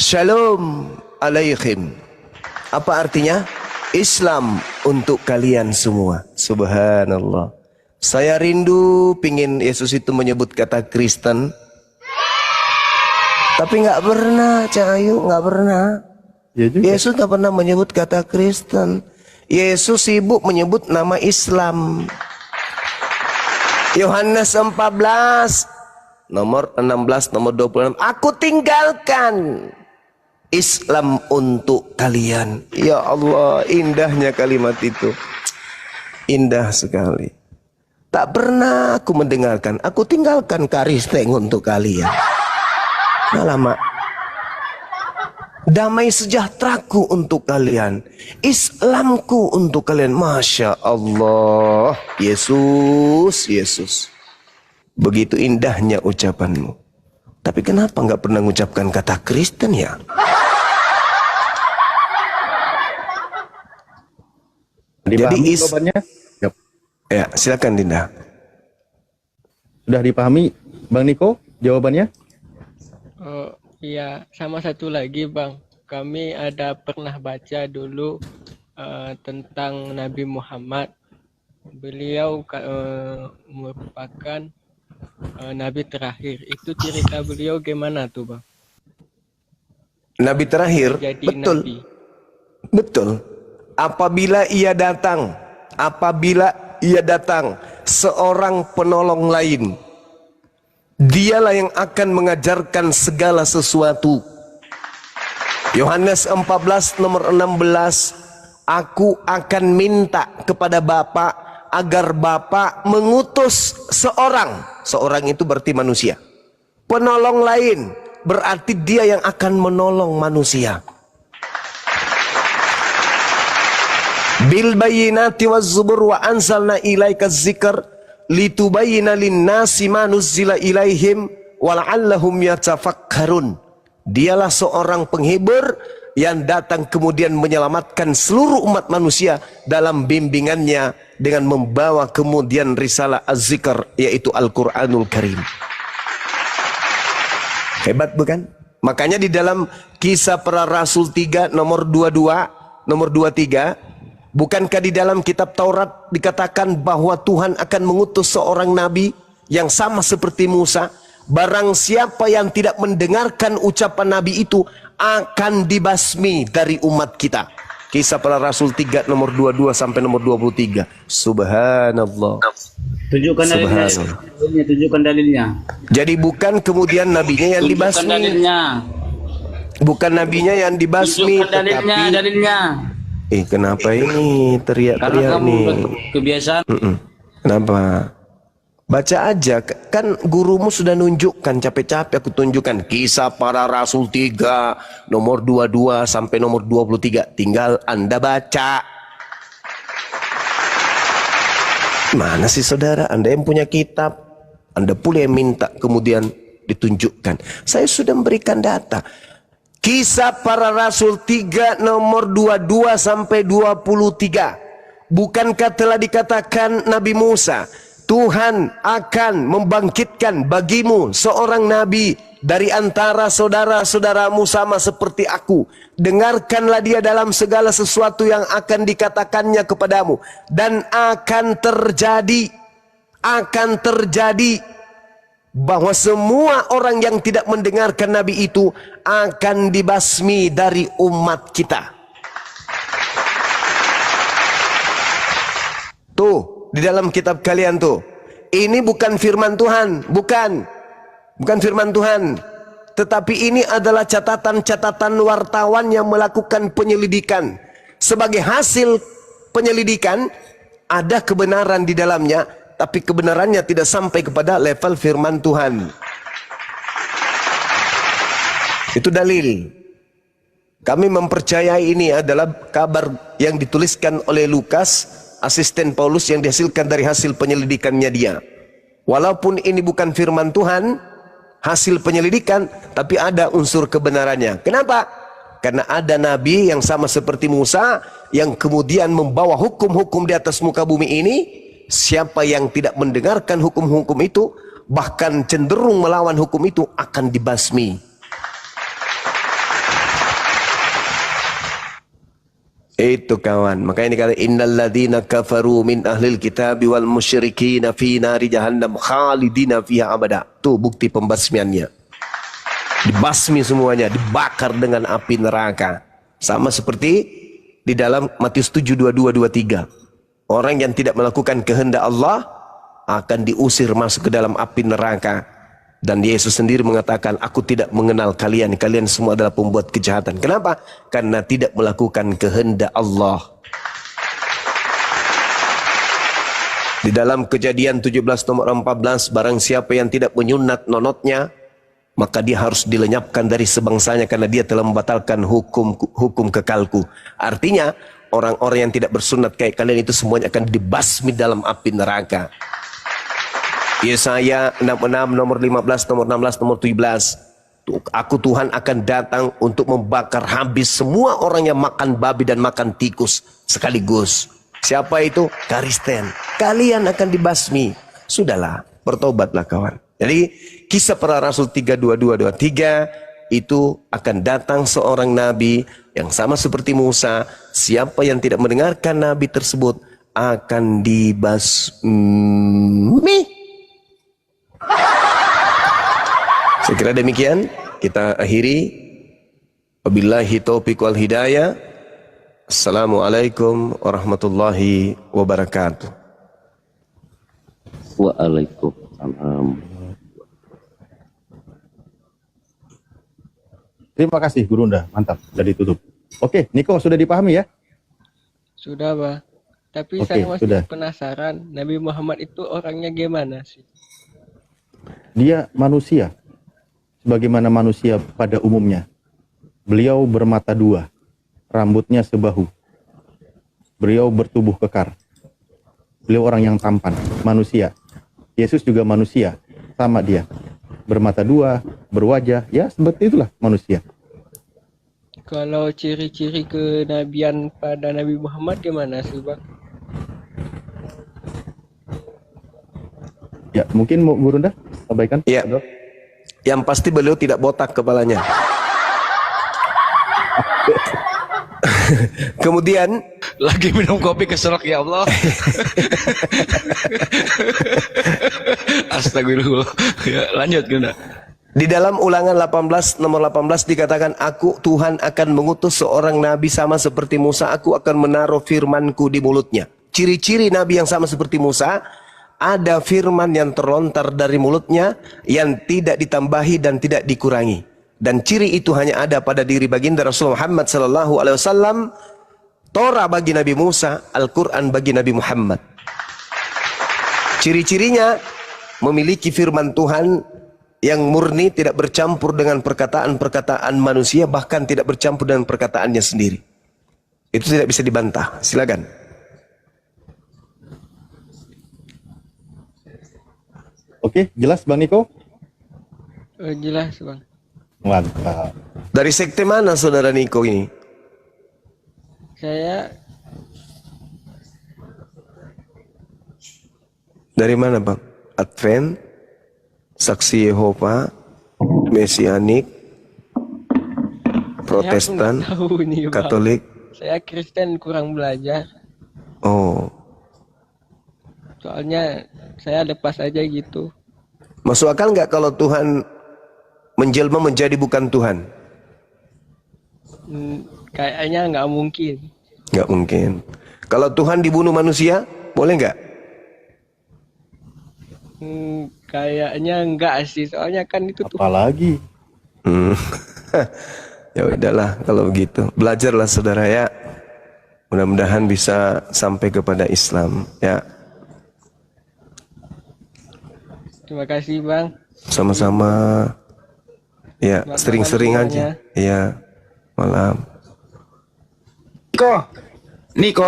Shalom alaikum. Apa artinya? Islam untuk kalian semua. Subhanallah. Saya rindu pingin Yesus itu menyebut kata Kristen. Tapi nggak pernah, Cahayu, nggak pernah. Yesus nggak pernah menyebut kata Kristen. Yesus sibuk menyebut nama Islam. Yohanes 14 nomor 16 nomor 26. Aku tinggalkan Islam untuk kalian. Ya Allah, indahnya kalimat itu. Indah sekali. Tak pernah aku mendengarkan, aku tinggalkan Kristen untuk kalian. Nah, lama. Damai sejahteraku untuk kalian, Islamku untuk kalian. Masya Allah, Yesus, Yesus. Begitu indahnya ucapanmu. Tapi kenapa nggak pernah mengucapkan kata Kristen ya? Jadi jawabannya? Ya, silakan Dinda. Sudah dipahami, Bang Niko, jawabannya? Iya, sama satu lagi Bang. Kami ada pernah baca dulu tentang Nabi Muhammad. Beliau merupakan Nabi terakhir. Itu cerita beliau gimana tuh, Bang? Nabi terakhir, Jadi betul. Nabi. Betul. Apabila ia datang seorang penolong lain, dialah yang akan mengajarkan segala sesuatu. Yohanes 14 nomor 16, aku akan minta kepada Bapa agar Bapa mengutus seorang itu berarti manusia, penolong lain, berarti dia yang akan menolong manusia. Bil bayyinati waz zubur wa anzalna ilaika dzikr litubayyana lin-nasi ma nuzzila ilaihim wa la'allahum yatafakkarun. Dialah seorang penghibur yang datang kemudian menyelamatkan seluruh umat manusia dalam bimbingannya dengan membawa kemudian risalah az-zikr, yaitu Al-Quranul Karim. Hebat bukan? Makanya di dalam Kisah Para Rasul 3 nomor 22, nomor 23, bukankah di dalam kitab Taurat dikatakan bahwa Tuhan akan mengutus seorang nabi yang sama seperti Musa? Barang siapa yang tidak mendengarkan ucapan nabi itu akan dibasmi dari umat kita. Kisah Para Rasul 3 nomor 22 sampai nomor 23. Subhanallah. Tunjukkan dalilnya. Tunjukkan dalilnya. Jadi bukan kemudian nabinya yang dibasmi. Bukan nabinya yang dibasmi, Tunjukkan dalilnya. Kenapa ini teriak-teriak nih? Kebiasaan. Kenapa? Baca aja, kan gurumu sudah nunjukkan, capek-capek aku tunjukkan Kisah Para Rasul 3 nomor 22 sampai nomor 23. Tinggal Anda baca. Mana sih saudara? Anda yang punya kitab, Anda pula yang minta kemudian ditunjukkan. Saya sudah memberikan data. Kisah Para Rasul 3 nomor 22 sampai 23. Bukankah telah dikatakan Nabi Musa, Tuhan akan membangkitkan bagimu seorang nabi dari antara saudara-saudaramu sama seperti aku. Dengarkanlah dia dalam segala sesuatu yang akan dikatakannya kepadamu. Dan akan terjadi bahwa semua orang yang tidak mendengarkan nabi itu akan dibasmi dari umat kita. Tuh, di dalam kitab kalian tuh. Ini bukan firman Tuhan, bukan firman Tuhan. Tetapi ini adalah catatan-catatan wartawan yang melakukan penyelidikan. Sebagai hasil penyelidikan, ada kebenaran di dalamnya, tapi kebenarannya tidak sampai kepada level firman Tuhan. Itu dalil. Kami mempercayai ini adalah kabar yang dituliskan oleh Lukas, asisten Paulus, yang dihasilkan dari hasil penyelidikannya dia. Walaupun ini bukan firman Tuhan, hasil penyelidikan, tapi ada unsur kebenarannya. Kenapa? Karena ada nabi yang sama seperti Musa, yang kemudian membawa hukum-hukum di atas muka bumi ini. Siapa yang tidak mendengarkan hukum-hukum itu, bahkan cenderung melawan hukum itu, akan dibasmi. Itu kawan, makanya dikata innal ladzina kafaru min ahlil kitabi wal musyrikin fi nari jahannam khalidina fiha abada. Tuh bukti pembasmiannya. Dibasmi semuanya, dibakar dengan api neraka. Sama seperti di dalam Matius 7:22-23. Orang yang tidak melakukan kehendak Allah akan diusir masuk ke dalam api neraka. Dan Yesus sendiri mengatakan, aku tidak mengenal kalian, kalian semua adalah pembuat kejahatan. Kenapa? Karena tidak melakukan kehendak Allah. Di dalam Kejadian 17 nomor 14, barang siapa yang tidak menyunat nonotnya, maka dia harus dilenyapkan dari sebangsanya karena dia telah membatalkan hukum kekalku. Artinya, orang-orang yang tidak bersunat kayak kalian itu semuanya akan dibasmi dalam api neraka. Yesaya 66 nomor 15, nomor 16, nomor 17. Aku Tuhan akan datang untuk membakar habis semua orang yang makan babi dan makan tikus sekaligus. Siapa itu? Kristen. Kalian akan dibasmi. Sudahlah, bertobatlah kawan. Jadi Kisah Para Rasul 3:22-23 itu akan datang seorang nabi yang sama seperti Musa. Siapa yang tidak mendengarkan nabi tersebut akan dibasmi. Saya kira demikian, kita akhiri. Wabillahi taufiq wal hidayah. Assalamualaikum warahmatullahi wabarakatuh. Waalaikumsalam. Terima kasih Gurunda, mantap, sudah ditutup. Oke, Niko sudah dipahami ya? Sudah, Bang. Tapi Oke, saya masih sudah. penasaran, Nabi Muhammad itu orangnya gimana sih? Dia manusia, sebagaimana manusia pada umumnya. Beliau bermata dua, rambutnya sebahu. Beliau bertubuh kekar. Beliau orang yang tampan, manusia. Yesus juga manusia, sama dia. Bermata dua, berwajah, ya seperti itulah manusia. Kalau ciri-ciri kenabian pada Nabi Muhammad gimana sih, Bang? Ya, mungkin mau Gurunda sampaikan? Ya. Yang pasti beliau tidak botak kepalanya. Kemudian Lagi minum kopi keselak ya Allah. Astagfirullah. Ya, lanjut Gunda. di dalam Ulangan 18 nomor 18 dikatakan, aku Tuhan akan mengutus seorang nabi sama seperti Musa, aku akan menaruh firmanku di mulutnya. Ciri-ciri nabi yang sama seperti Musa, ada firman yang terlontar dari mulutnya yang tidak ditambahi dan tidak dikurangi. Dan ciri itu hanya ada pada diri baginda Rasulullah Muhammad sallallahu alaihi wasallam. Torah bagi Nabi Musa, Al-Quran bagi Nabi Muhammad. Ciri-cirinya memiliki firman Tuhan yang murni, tidak bercampur dengan perkataan-perkataan manusia, bahkan tidak bercampur dengan perkataannya sendiri. Itu tidak bisa dibantah. Silakan. Oke, jelas Bang Niko? Jelas, Bang. Mantap. Dari sekte mana saudara Niko ini? Saya Dari mana Bang? Advent, Saksi Yehova, Mesianik, Protestan, saya tahu nih, Bang. Katolik. Saya Kristen, kurang belajar. Oh, Soalnya saya lepas aja gitu. masuk akal nggak kalau Tuhan menjelma menjadi bukan Tuhan? Kayaknya nggak mungkin. Nggak mungkin. Kalau Tuhan dibunuh manusia, boleh nggak? Kayaknya nggak sih, soalnya kan itu tuh. Apalagi? Ya udahlah kalau begitu. Belajarlah saudara ya. Mudah-mudahan bisa sampai kepada Islam ya. Terima kasih, Bang. Sama-sama. Ya, Selamat sering-sering malam aja. Iya. Malam. Niko,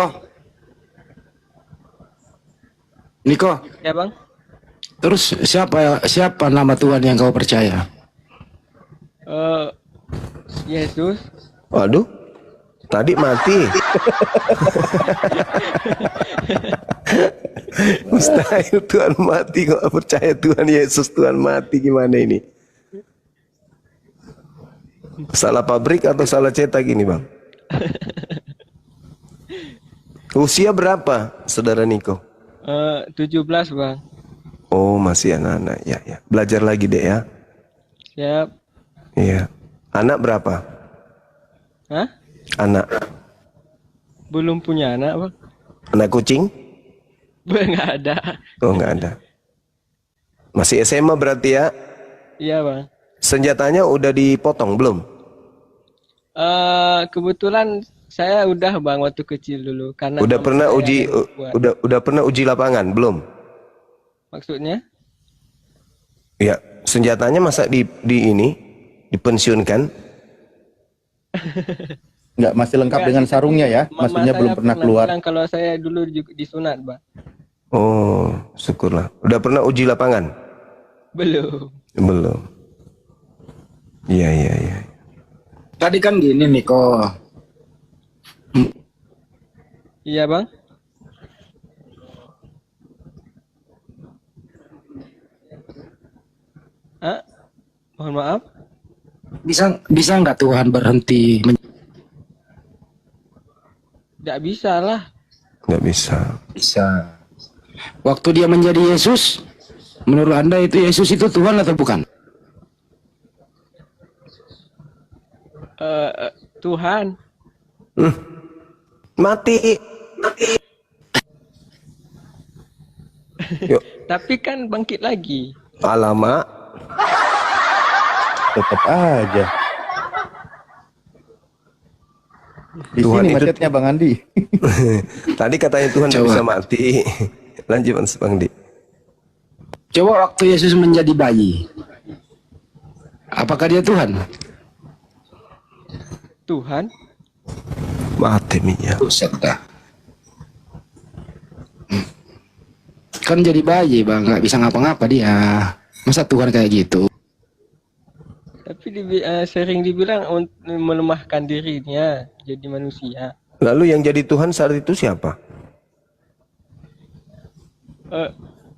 Ya, Bang. terus siapa nama Tuhan yang kau percaya? Yesus. Waduh. Tadi mati. Mustahil Tuhan mati kok percaya Tuhan Yesus Tuhan mati, gimana ini? Salah pabrik atau salah cetak ini Bang? Usia berapa saudara Niko? 17, Bang. Oh masih anak-anak ya ya. Belajar lagi deh ya. Siap. Iya. Anak berapa? Hah? Anak. Belum punya anak, Bang? Anak kucing? Nggak ada. Oh nggak ada. Masih SMA berarti ya? Iya, Bang. Senjatanya udah dipotong belum? Kebetulan saya udah, Bang, waktu kecil dulu karena Udah mama pernah saya uji ada yang buat. udah pernah uji lapangan belum? Maksudnya? Ya, senjatanya masa di ini dipensiunkan? Enggak, masih lengkap Enggak dengan sih, sarungnya ya? Mama Maksudnya saya belum pernah keluar. bilang kalau saya dulu juga disunat, Bang. Oh, syukurlah. Udah pernah uji lapangan? Belum. Belum. Iya, iya, iya. Tadi kan gini Niko, Iya, Bang. Mohon maaf. bisa nggak Tuhan berhenti? Tidak bisa lah. Nggak bisa. Bisa. Waktu dia menjadi Yesus, menurut Anda itu Yesus itu Tuhan atau bukan? Tuhan. Mati. Yuk. Tapi kan bangkit lagi. Alamak. Tetap aja. Di Tuhan sini itu- macetnya Bang Andi. Tadi katanya Tuhan nggak Coba. bisa mati. Lanjut Mas Bang Di. Coba waktu Yesus menjadi bayi, apakah dia Tuhan? Tuhan. Mati minyak. Buset dah. Kan jadi bayi bang, nggak bisa ngapa-ngapa dia. Masa Tuhan kayak gitu? Tapi sering dibilang untuk melemahkan dirinya jadi manusia. Lalu yang jadi Tuhan saat itu siapa?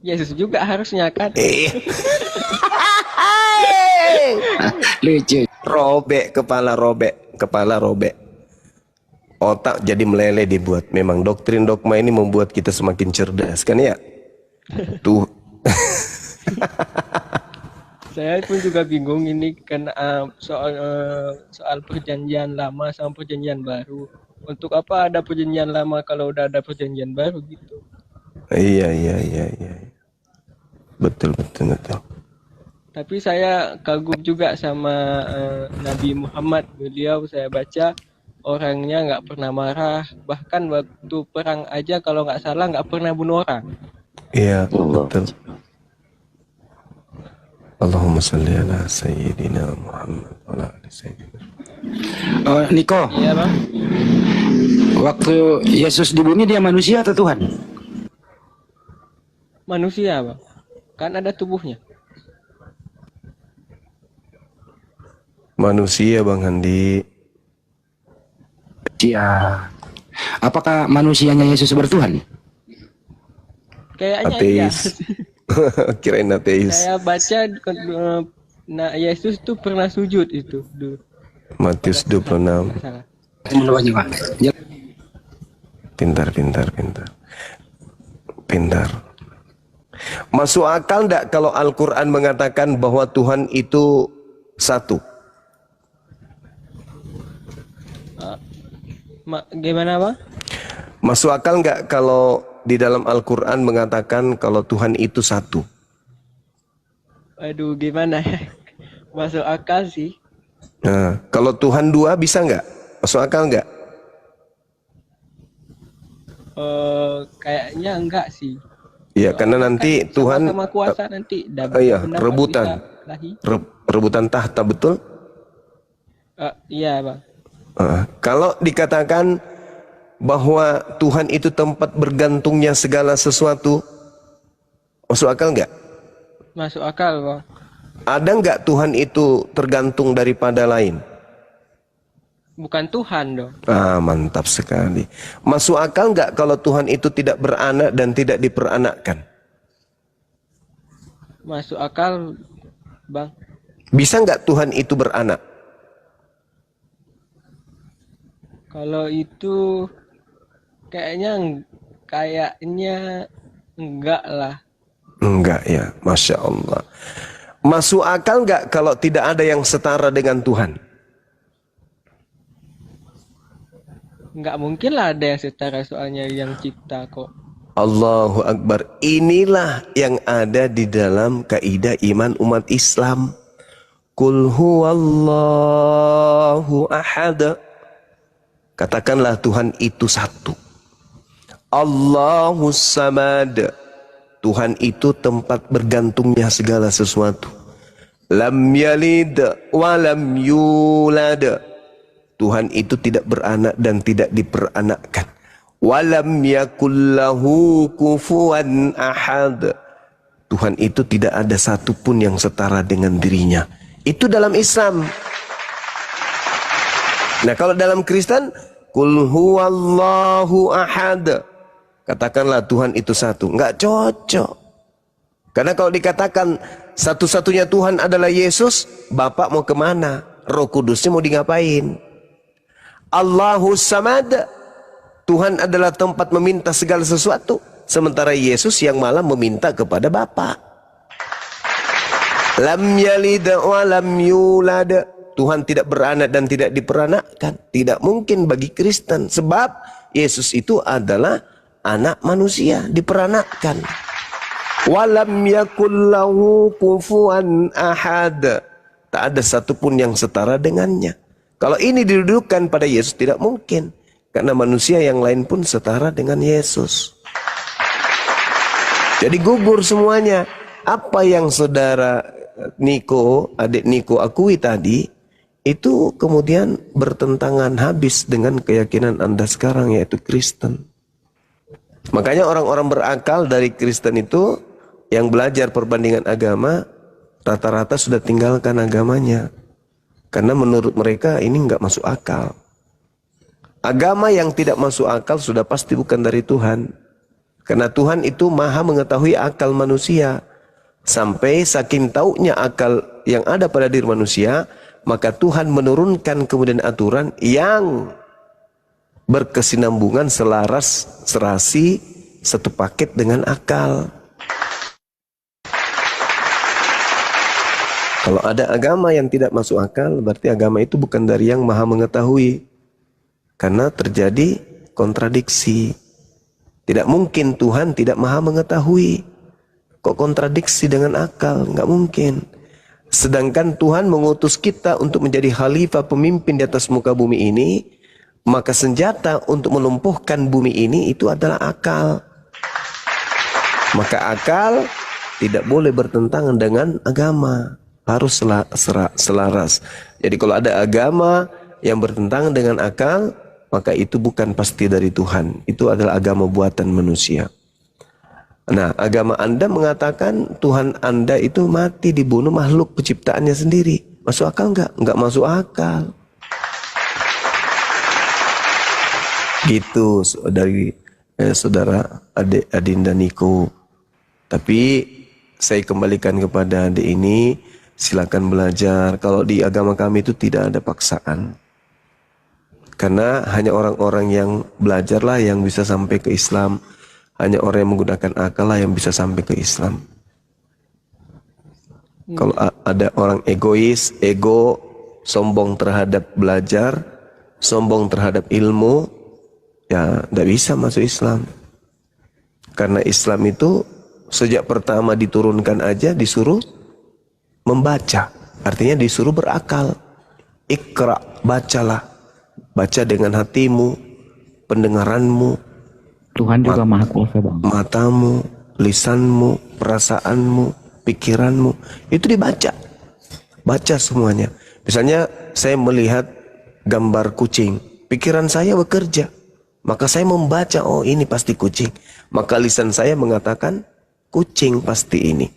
Yesus juga harusnya kan. Lucu. Robek, kepala robek. Otak jadi meleleh dibuat. Memang doktrin dogma ini membuat kita semakin cerdas kan ya? Tuh. Saya pun juga bingung ini kan soal perjanjian lama sama perjanjian baru. Untuk apa ada perjanjian lama kalau udah ada perjanjian baru gitu? Iya. Betul. Tapi saya kagum juga sama Nabi Muhammad. Beliau saya baca orangnya nggak pernah marah. Bahkan waktu perang aja kalau nggak salah nggak pernah bunuh orang. Iya, betul. Allahumma salli ala Sayyidina Muhammad wa ala ali Sayyidina. Niko, Iya bang. waktu Yesus di bumi dia manusia atau Tuhan? Manusia bang. Kan ada tubuhnya. Manusia Bang Handi. Dia. Apakah manusianya Yesus bertuhan? Kayaknya iya. Ateis. Kirain ateis. Saya baca Yesus tuh pernah sujud itu dulu. Matius 26. Salah. Pintar. Masuk akal enggak kalau Al-Quran mengatakan bahwa Tuhan itu satu? Gimana bang? Masuk akal enggak kalau di dalam Al-Quran mengatakan kalau Tuhan itu satu? Aduh gimana ya? Masuk akal sih. Nah, kalau Tuhan dua bisa enggak? Masuk akal enggak? Kayaknya enggak sih. Iya, karena nanti Tuhan sama kuasa nanti. iya, rebutan. Rebutan tahta, betul? Iya bang. Kalau dikatakan bahwa Tuhan itu tempat bergantungnya segala sesuatu, masuk akal enggak? Masuk akal bang. Ada enggak Tuhan itu tergantung daripada lain? Bukan Tuhan dong. Mantap sekali. Masuk akal enggak kalau Tuhan itu tidak beranak dan tidak diperanakkan? Masuk akal bang. Bisa enggak Tuhan itu beranak? Kalau itu kayaknya enggak lah. Enggak ya, Masya Allah. Masuk akal enggak kalau tidak ada yang setara dengan Tuhan? Enggak mungkin lah ada yang setara soalnya yang cipta kok. Allahu Akbar. Inilah yang ada di dalam kaidah iman umat Islam. Qul huwallahu ahad. Katakanlah Tuhan itu satu. Allahus samad. Tuhan itu tempat bergantungnya segala sesuatu. Lam yalid wa lam yulad. Tuhan itu tidak beranak dan tidak diperanakkan. Walam yakullahu kufuwan ahad. Tuhan itu tidak ada satupun yang setara dengan dirinya. Itu dalam Islam. Nah kalau dalam Kristen, Qul huwallahu ahad. Katakanlah Tuhan itu satu. Enggak cocok. Karena kalau dikatakan satu-satunya Tuhan adalah Yesus, Bapak mau kemana? Roh Kudusnya mau di ngapain? Allahus Samad, Tuhan adalah tempat meminta segala sesuatu, sementara Yesus yang malah meminta kepada Bapa. Lam yalid wa lam yulad, Tuhan tidak beranak dan tidak diperanakkan. Tidak mungkin bagi Kristen, sebab Yesus itu adalah anak manusia, diperanakkan. Walam yakul lahu kufuwan ahad, tak ada satupun yang setara dengannya. Kalau ini didudukkan pada Yesus tidak mungkin, karena manusia yang lain pun setara dengan Yesus. Jadi gugur semuanya. Apa yang saudara Niko, adik Niko akui tadi, itu kemudian bertentangan habis dengan keyakinan Anda sekarang, yaitu Kristen. Makanya orang-orang berakal dari Kristen itu yang belajar perbandingan agama, rata-rata sudah tinggalkan agamanya. Karena menurut mereka ini nggak masuk akal. Agama yang tidak masuk akal sudah pasti bukan dari Tuhan. Karena Tuhan itu maha mengetahui akal manusia. Sampai saking taunya akal yang ada pada diri manusia, maka Tuhan menurunkan kemudian aturan yang berkesinambungan, selaras, serasi, satu paket dengan akal. Kalau ada agama yang tidak masuk akal, berarti agama itu bukan dari yang maha mengetahui. Karena terjadi kontradiksi. Tidak mungkin Tuhan tidak maha mengetahui. Kok kontradiksi dengan akal? Nggak mungkin. Sedangkan Tuhan mengutus kita untuk menjadi khalifah pemimpin di atas muka bumi ini, maka senjata untuk melumpuhkan bumi ini itu adalah akal. Maka akal tidak boleh bertentangan dengan agama. Harus selaras. Jadi kalau ada agama yang bertentangan dengan akal, maka itu bukan pasti dari Tuhan. Itu adalah agama buatan manusia. Nah, agama Anda mengatakan Tuhan Anda itu mati, dibunuh makhluk penciptaannya sendiri. Masuk akal enggak? Enggak masuk akal. Gitu dari saudara adik Adinda Niko. Tapi saya kembalikan kepada adik ini, silakan belajar. Kalau di agama kami itu tidak ada paksaan. Karena hanya orang-orang yang belajarlah yang bisa sampai ke Islam. Hanya orang yang menggunakan akal lah yang bisa sampai ke Islam. Kalau ada orang egois, ego, sombong terhadap belajar, sombong terhadap ilmu, ya tidak bisa masuk Islam. Karena Islam itu sejak pertama diturunkan aja disuruh membaca. Artinya disuruh berakal. Iqra, bacalah. Baca dengan hatimu, pendengaranmu. Tuhan juga maha kuasa, Bang. Matamu, lisanmu, perasaanmu, pikiranmu. Itu dibaca. Baca semuanya. Misalnya saya melihat gambar kucing. Pikiran saya bekerja. Maka saya membaca, oh ini pasti kucing. Maka lisan saya mengatakan, kucing pasti ini.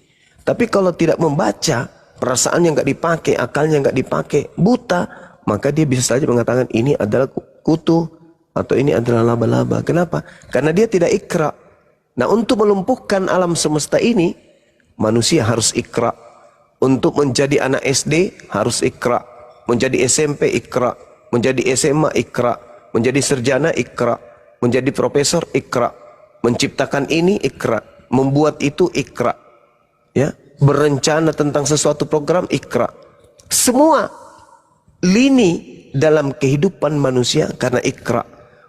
Tapi kalau tidak membaca, perasaan yang nggak dipakai, akalnya nggak dipakai, buta, maka dia bisa saja mengatakan ini adalah kutu atau ini adalah laba-laba. Kenapa? Karena dia tidak ikra. Nah, untuk melumpuhkan alam semesta ini, manusia harus ikra. Untuk menjadi anak SD harus ikra. Menjadi SMP ikra. Menjadi SMA ikra. Menjadi sarjana ikra. Menjadi profesor ikra. Menciptakan ini ikra. Membuat itu ikra. Ya, berencana tentang sesuatu program ikra. Semua lini dalam kehidupan manusia karena ikra.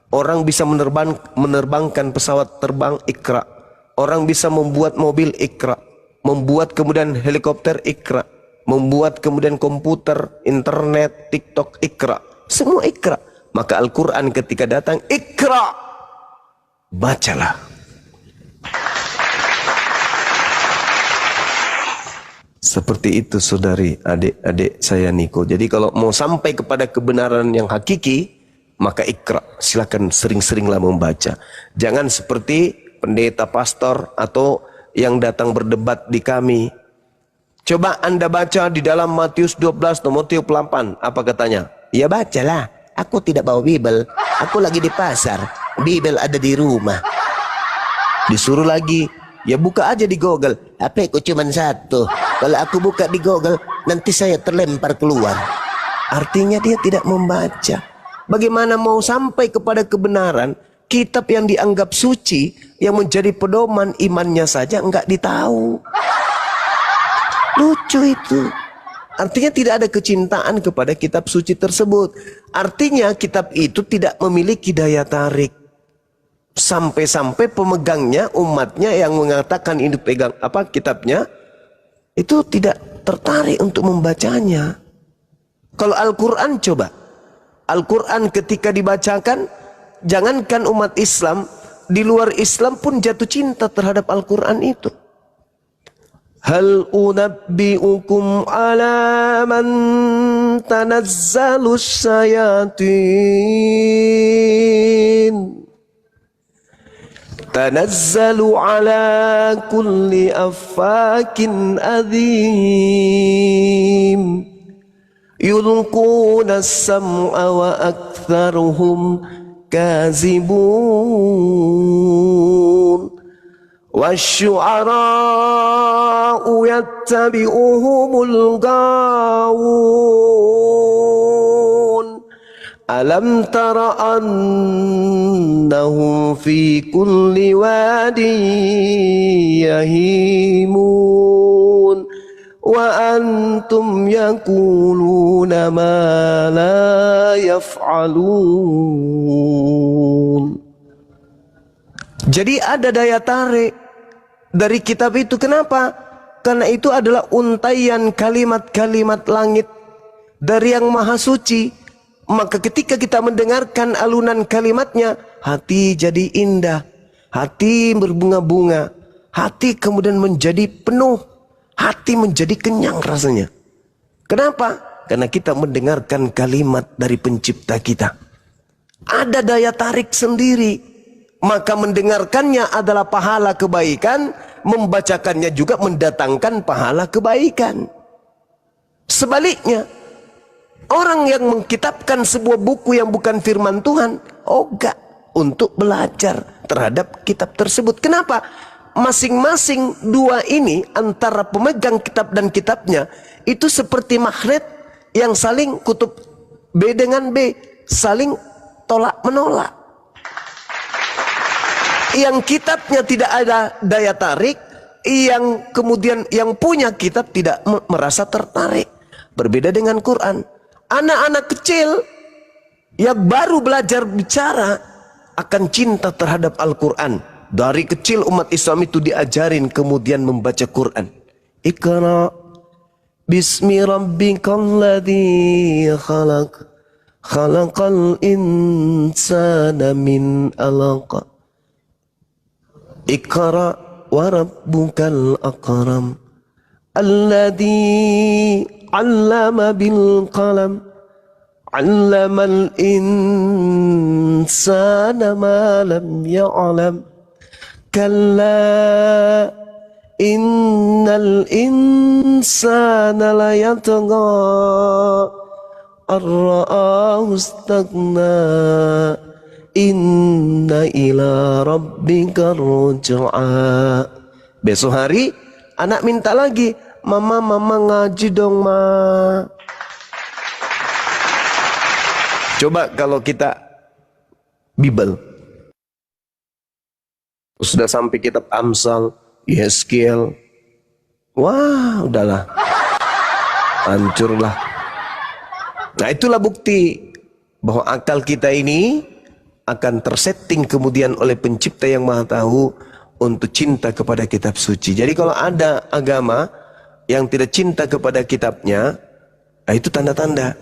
Orang bisa menerbangkan pesawat terbang ikra. Orang bisa membuat mobil ikra. Membuat kemudian helikopter ikra. Membuat kemudian komputer, internet, TikTok ikra. Semua ikra. Maka Al-Quran ketika datang ikra. Bacalah. Seperti itu saudari, adik-adik saya Niko. Jadi kalau mau sampai kepada kebenaran yang hakiki, maka ikra, silakan sering-seringlah membaca. Jangan seperti pendeta pastor atau yang datang berdebat di kami. Coba Anda baca di dalam Matius 12 nomor 38. Apa katanya? Ya bacalah. Aku tidak bawa Bible. Aku lagi di pasar. Bible ada di rumah. Disuruh lagi. Ya buka aja di Google. HP ku cuma satu. Kalau aku buka di Google, nanti saya terlempar keluar. Artinya dia tidak membaca. Bagaimana mau sampai kepada kebenaran, kitab yang dianggap suci, yang menjadi pedoman imannya saja enggak ditahu. Lucu itu. Artinya tidak ada kecintaan kepada kitab suci tersebut. Artinya kitab itu tidak memiliki daya tarik. Sampai-sampai pemegangnya, umatnya yang mengatakan ini pegang apa kitabnya, itu tidak tertarik untuk membacanya. Kalau Al-Quran coba. Al-Quran ketika dibacakan, jangankan umat Islam, di luar Islam pun jatuh cinta terhadap Al-Quran itu. Hal unabbi'ukum ala man tanazzalus sayatin. Tanazzalu ala kulli affakin adhim. Yulquna as-sam'a wa aktharuhum kazibun. Wasyu'ara'u yattabi'uhumul ghawun. Alam tara annahum fi kulli wadin yahimun. Wa antum yaquluna ma la yaf'alun. Jadi ada daya tarik dari kitab itu. Kenapa? Karena itu adalah untaian kalimat-kalimat langit dari yang maha suci. Maka ketika kita mendengarkan alunan kalimatnya, hati jadi indah, hati berbunga-bunga, hati kemudian menjadi penuh, hati menjadi kenyang rasanya. Kenapa? Karena kita mendengarkan kalimat dari pencipta kita. Ada daya tarik sendiri. Maka mendengarkannya adalah pahala kebaikan, membacakannya juga mendatangkan pahala kebaikan. Sebaliknya, orang yang mengkitabkan sebuah buku yang bukan firman Tuhan, ogah untuk belajar terhadap kitab tersebut. Kenapa? Masing-masing dua ini, antara pemegang kitab dan kitabnya, itu seperti magnet yang saling kutub B dengan B, saling tolak menolak. Yang kitabnya tidak ada daya tarik, yang kemudian yang punya kitab tidak merasa tertarik. Berbeda dengan Quran. Anak-anak kecil yang baru belajar bicara akan cinta terhadap Al-Quran. Dari kecil umat Islam itu diajarin kemudian membaca Quran. Iqra bismi rabbikal ladzi khalaq, khalaqal insana min alaq. Iqra wa rabbukal akram, alladzi 'allama bil qalam, 'allamal insana ma lam ya'lam. Kalla innal insana la yatgha ar-ra'ahu istaghna. Inna ila rabbika ruj'a. Besok hari anak minta lagi, mama ngaji dong ma. Coba kalau kita Bible, sudah sampai kitab Amsal, Yeskiel, wah udahlah, hancurlah. Nah itulah bukti bahwa akal kita ini akan tersetting kemudian oleh pencipta yang maha tahu untuk cinta kepada kitab suci. Jadi kalau ada agama yang tidak cinta kepada kitabnya, nah itu tanda-tanda.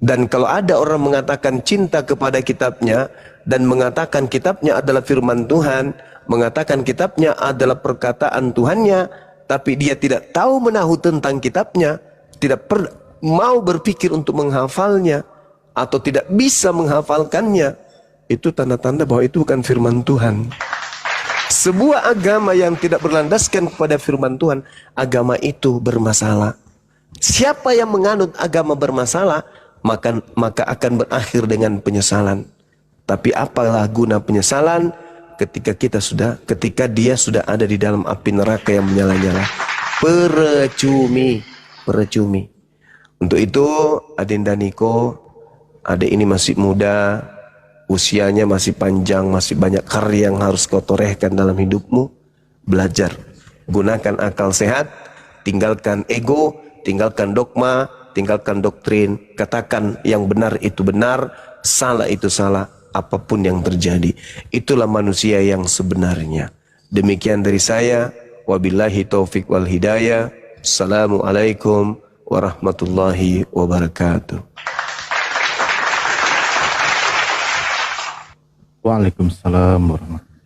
Dan kalau ada orang mengatakan cinta kepada kitabnya dan mengatakan kitabnya adalah firman Tuhan, mengatakan kitabnya adalah perkataan Tuhannya, tapi dia tidak tahu menahu tentang kitabnya, tidak mau berpikir untuk menghafalnya, atau tidak bisa menghafalkannya, itu tanda-tanda bahwa itu bukan firman Tuhan. Sebuah agama yang tidak berlandaskan kepada firman Tuhan, agama itu bermasalah. Siapa yang menganut agama bermasalah, maka akan berakhir dengan penyesalan. Tapi apalah guna penyesalan ketika dia sudah ada di dalam api neraka yang menyala-nyala. Percumi. Untuk itu, Adinda Niko, adik ini masih muda, usianya masih panjang, masih banyak karya yang harus kau torehkan dalam hidupmu. Belajar, gunakan akal sehat, tinggalkan ego, tinggalkan dogma, tinggalkan doktrin, katakan yang benar itu benar, salah itu salah, apapun yang terjadi. Itulah manusia yang sebenarnya. Demikian dari saya, wabillahi taufik wal hidayah. Assalamualaikum warahmatullahi wabarakatuh. Waalaikumsalam warahmatullahi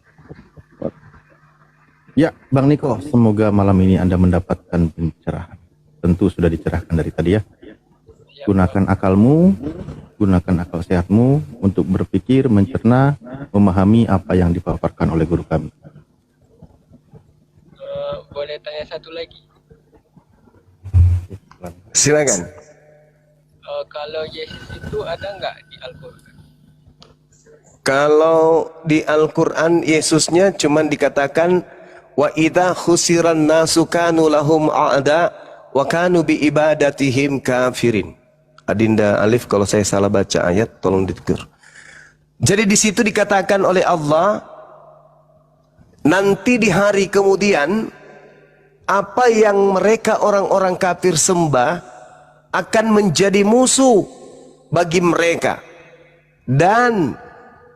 wabarakatuh. Ya, Bang Niko, semoga malam ini Anda mendapatkan pencerahan. Tentu sudah dicerahkan dari tadi ya. Gunakan akalmu, gunakan akal sehatmu untuk berpikir, mencerna, memahami apa yang dipaparkan oleh guru kami. Boleh tanya satu lagi? Silakan. Kalau Yesus itu ada nggak di Al-Quran? Kalau di Al-Quran Yesusnya cuma dikatakan wa idza khusiran nasu kanu lahum a'da wa kanu bi ibadatihim kafirin. Adinda Alif, kalau saya salah baca ayat tolong ditegur. Jadi di situ dikatakan oleh Allah, nanti di hari kemudian apa yang mereka orang-orang kafir sembah akan menjadi musuh bagi mereka, dan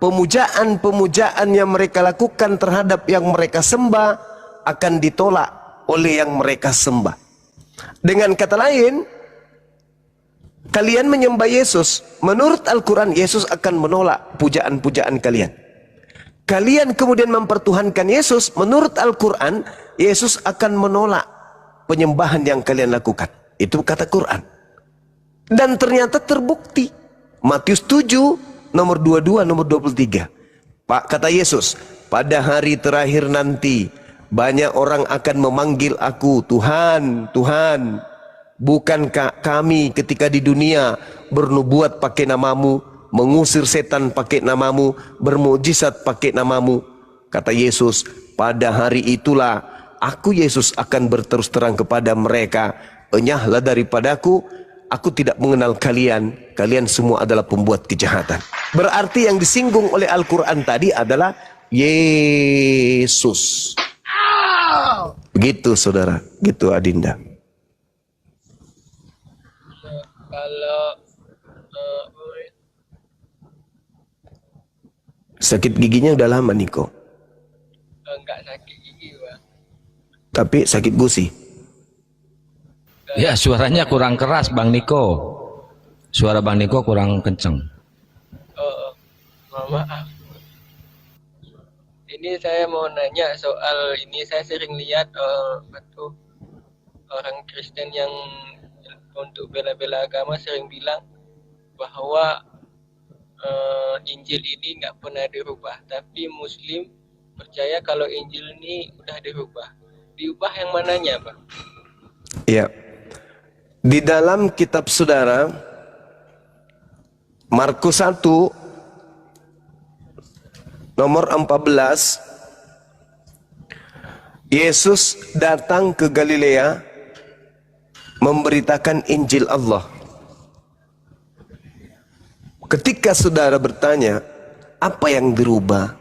pemujaan-pemujaan yang mereka lakukan terhadap yang mereka sembah akan ditolak oleh yang mereka sembah. Dengan kata lain, kalian menyembah Yesus, menurut Al-Quran Yesus akan menolak pujaan-pujaan kalian. Kalian kemudian mempertuhankan Yesus, menurut Al-Quran Yesus akan menolak penyembahan yang kalian lakukan. Itu kata Quran. Dan ternyata terbukti. Matius 7 nomor 22 nomor 23. Pak, kata Yesus, pada hari terakhir nanti banyak orang akan memanggil aku Tuhan, Tuhan. Bukankah kami ketika di dunia bernubuat pakai namamu, mengusir setan pakai namamu, bermukjizat pakai namamu? Kata Yesus, pada hari itulah aku Yesus akan berterus terang kepada mereka, enyahlah daripadaku, aku tidak mengenal kalian, kalian semua adalah pembuat kejahatan. Berarti yang disinggung oleh Al-Quran tadi adalah Yesus. Begitu saudara, gitu Adinda. Kalau sakit giginya udah lama Niko. enggak sakit gigi, Bang. Tapi sakit gusi. Ya, suaranya kurang keras Bang Niko. Suara Bang Niko kurang kenceng. Maaf. Ini saya mau nanya soal ini, saya sering lihat orang Kristen yang untuk bela-bela agama sering bilang bahwa Injil ini nggak pernah dirubah, tapi Muslim percaya kalau Injil ini udah dirubah. Diubah yang mananya, Bang? Ya, di dalam kitab saudara Markus 1 nomor 14, Yesus datang ke Galilea memberitakan Injil Allah. Ketika saudara bertanya, apa yang dirubah?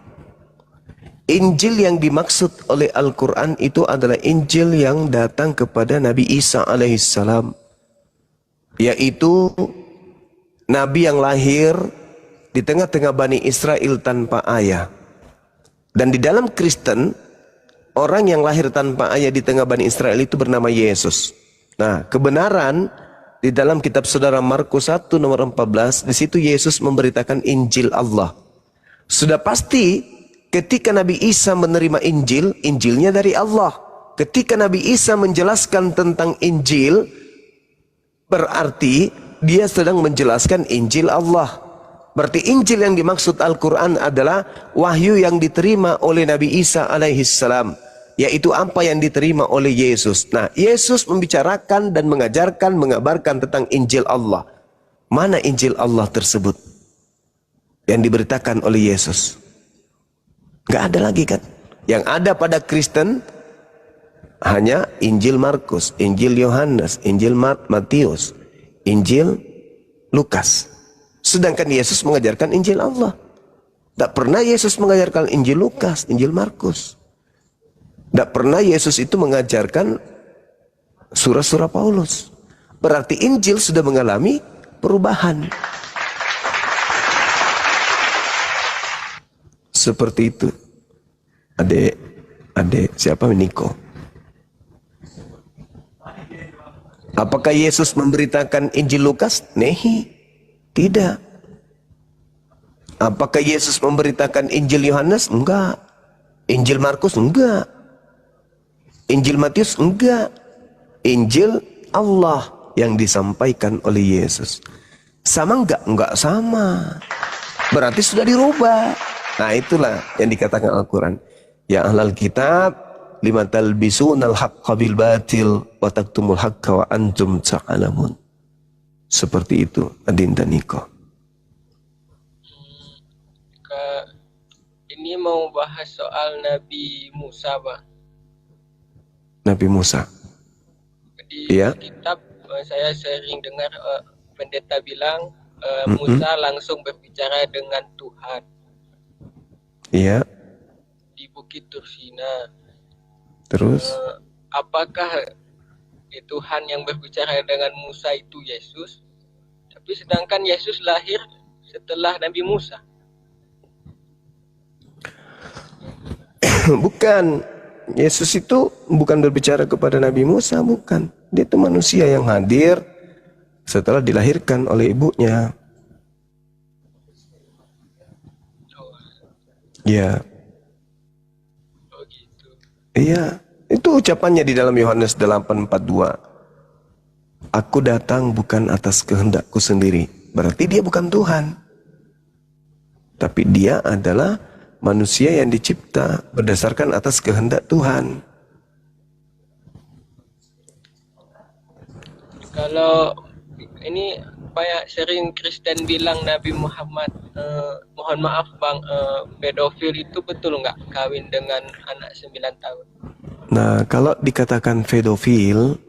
Injil yang dimaksud oleh Al-Quran itu adalah Injil yang datang kepada Nabi Isa alaihissalam, yaitu Nabi yang lahir di tengah-tengah Bani Israel tanpa ayah. Dan di dalam Kristen, orang yang lahir tanpa ayah di tengah Bani Israel itu bernama Yesus. Nah, kebenaran di dalam kitab saudara Markus 1 nomor 14, di situ Yesus memberitakan Injil Allah. Sudah pasti ketika Nabi Isa menerima Injil, Injilnya dari Allah. Ketika Nabi Isa menjelaskan tentang Injil, berarti dia sedang menjelaskan Injil Allah. Berarti Injil yang dimaksud Al-Quran adalah wahyu yang diterima oleh Nabi Isa alaihissalam, yaitu apa yang diterima oleh Yesus. Nah, Yesus membicarakan dan mengajarkan, mengabarkan tentang Injil Allah. Mana Injil Allah tersebut yang diberitakan oleh Yesus? Gak ada lagi kan? Yang ada pada Kristen hanya Injil Markus, Injil Yohanes, Injil Matius. Injil Lukas. Sedangkan Yesus mengajarkan Injil Allah. Tidak pernah Yesus mengajarkan Injil Lukas, Injil Markus. Tidak pernah Yesus itu mengajarkan surah-surah Paulus. Berarti Injil sudah mengalami perubahan. Seperti itu. Adik siapa Niko? Apakah Yesus memberitakan Injil Lukas? Nehi, tidak. Apakah Yesus memberitakan Injil Yohanes? Enggak. Injil Markus? Enggak. Injil Matius? Enggak. Injil Allah yang disampaikan oleh Yesus. Sama enggak? Enggak sama. Berarti sudah dirubah. Nah itulah yang dikatakan Al-Quran. Ya ahlal kitab, lima talbisunal haqqa bil batil wa taktumul haqqa wa antum ta'alamun. Seperti itu Adinda Niko. Ini mau bahas soal Nabi Musa, Bang. Nabi Musa. Di kitab saya sering dengar pendeta bilang Musa langsung berbicara dengan Tuhan. Iya. Di Bukit Tursina. Terus? Apakah Tuhan yang berbicara dengan Musa itu Yesus? Tapi sedangkan Yesus lahir setelah Nabi Musa. Bukan. Yesus itu bukan berbicara kepada Nabi Musa, bukan. Dia itu manusia yang hadir setelah dilahirkan oleh ibunya. Ya. Oh gitu. Iya, itu ucapannya di dalam Yohanes 8:42. Aku datang bukan atas kehendakku sendiri. Berarti dia bukan Tuhan. Tapi dia adalah manusia yang dicipta berdasarkan atas kehendak Tuhan. Kalau ini banyak sering Kristen bilang Nabi Muhammad, mohon maaf Bang, pedofil itu betul nggak kawin dengan anak 9 tahun? Nah, kalau dikatakan pedofil,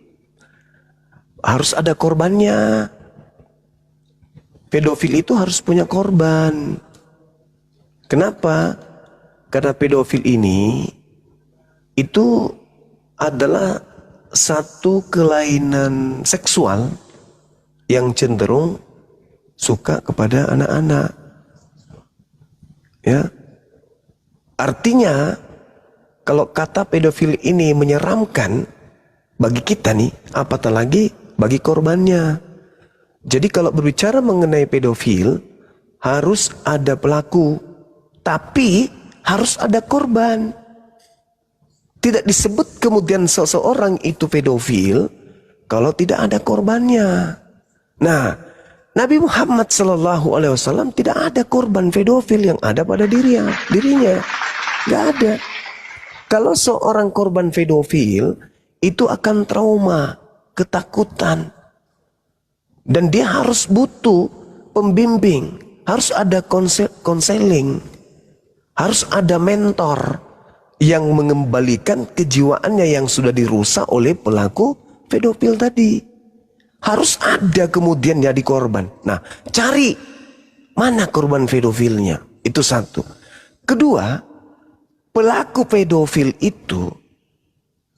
harus ada korbannya. Pedofil itu harus punya korban. Kenapa? Karena pedofil ini itu adalah satu kelainan seksual yang cenderung suka kepada anak-anak. Ya. Artinya kalau kata pedofil ini menyeramkan bagi kita nih, apatah lagi bagi korbannya. Jadi kalau berbicara mengenai pedofil harus ada pelaku, tapi harus ada korban. Tidak disebut kemudian seseorang itu pedofil kalau tidak ada korbannya. Nah, Nabi Muhammad SAW tidak ada korban pedofil yang ada pada dirinya. Nggak ada. Kalau seorang korban pedofil itu akan trauma, ketakutan, dan dia harus butuh pembimbing, harus ada konseling, harus ada mentor yang mengembalikan kejiwaannya yang sudah dirusak oleh pelaku pedofil tadi. Harus ada kemudian jadi korban. Nah, cari mana korban pedofilnya. Itu satu. Kedua, pelaku pedofil itu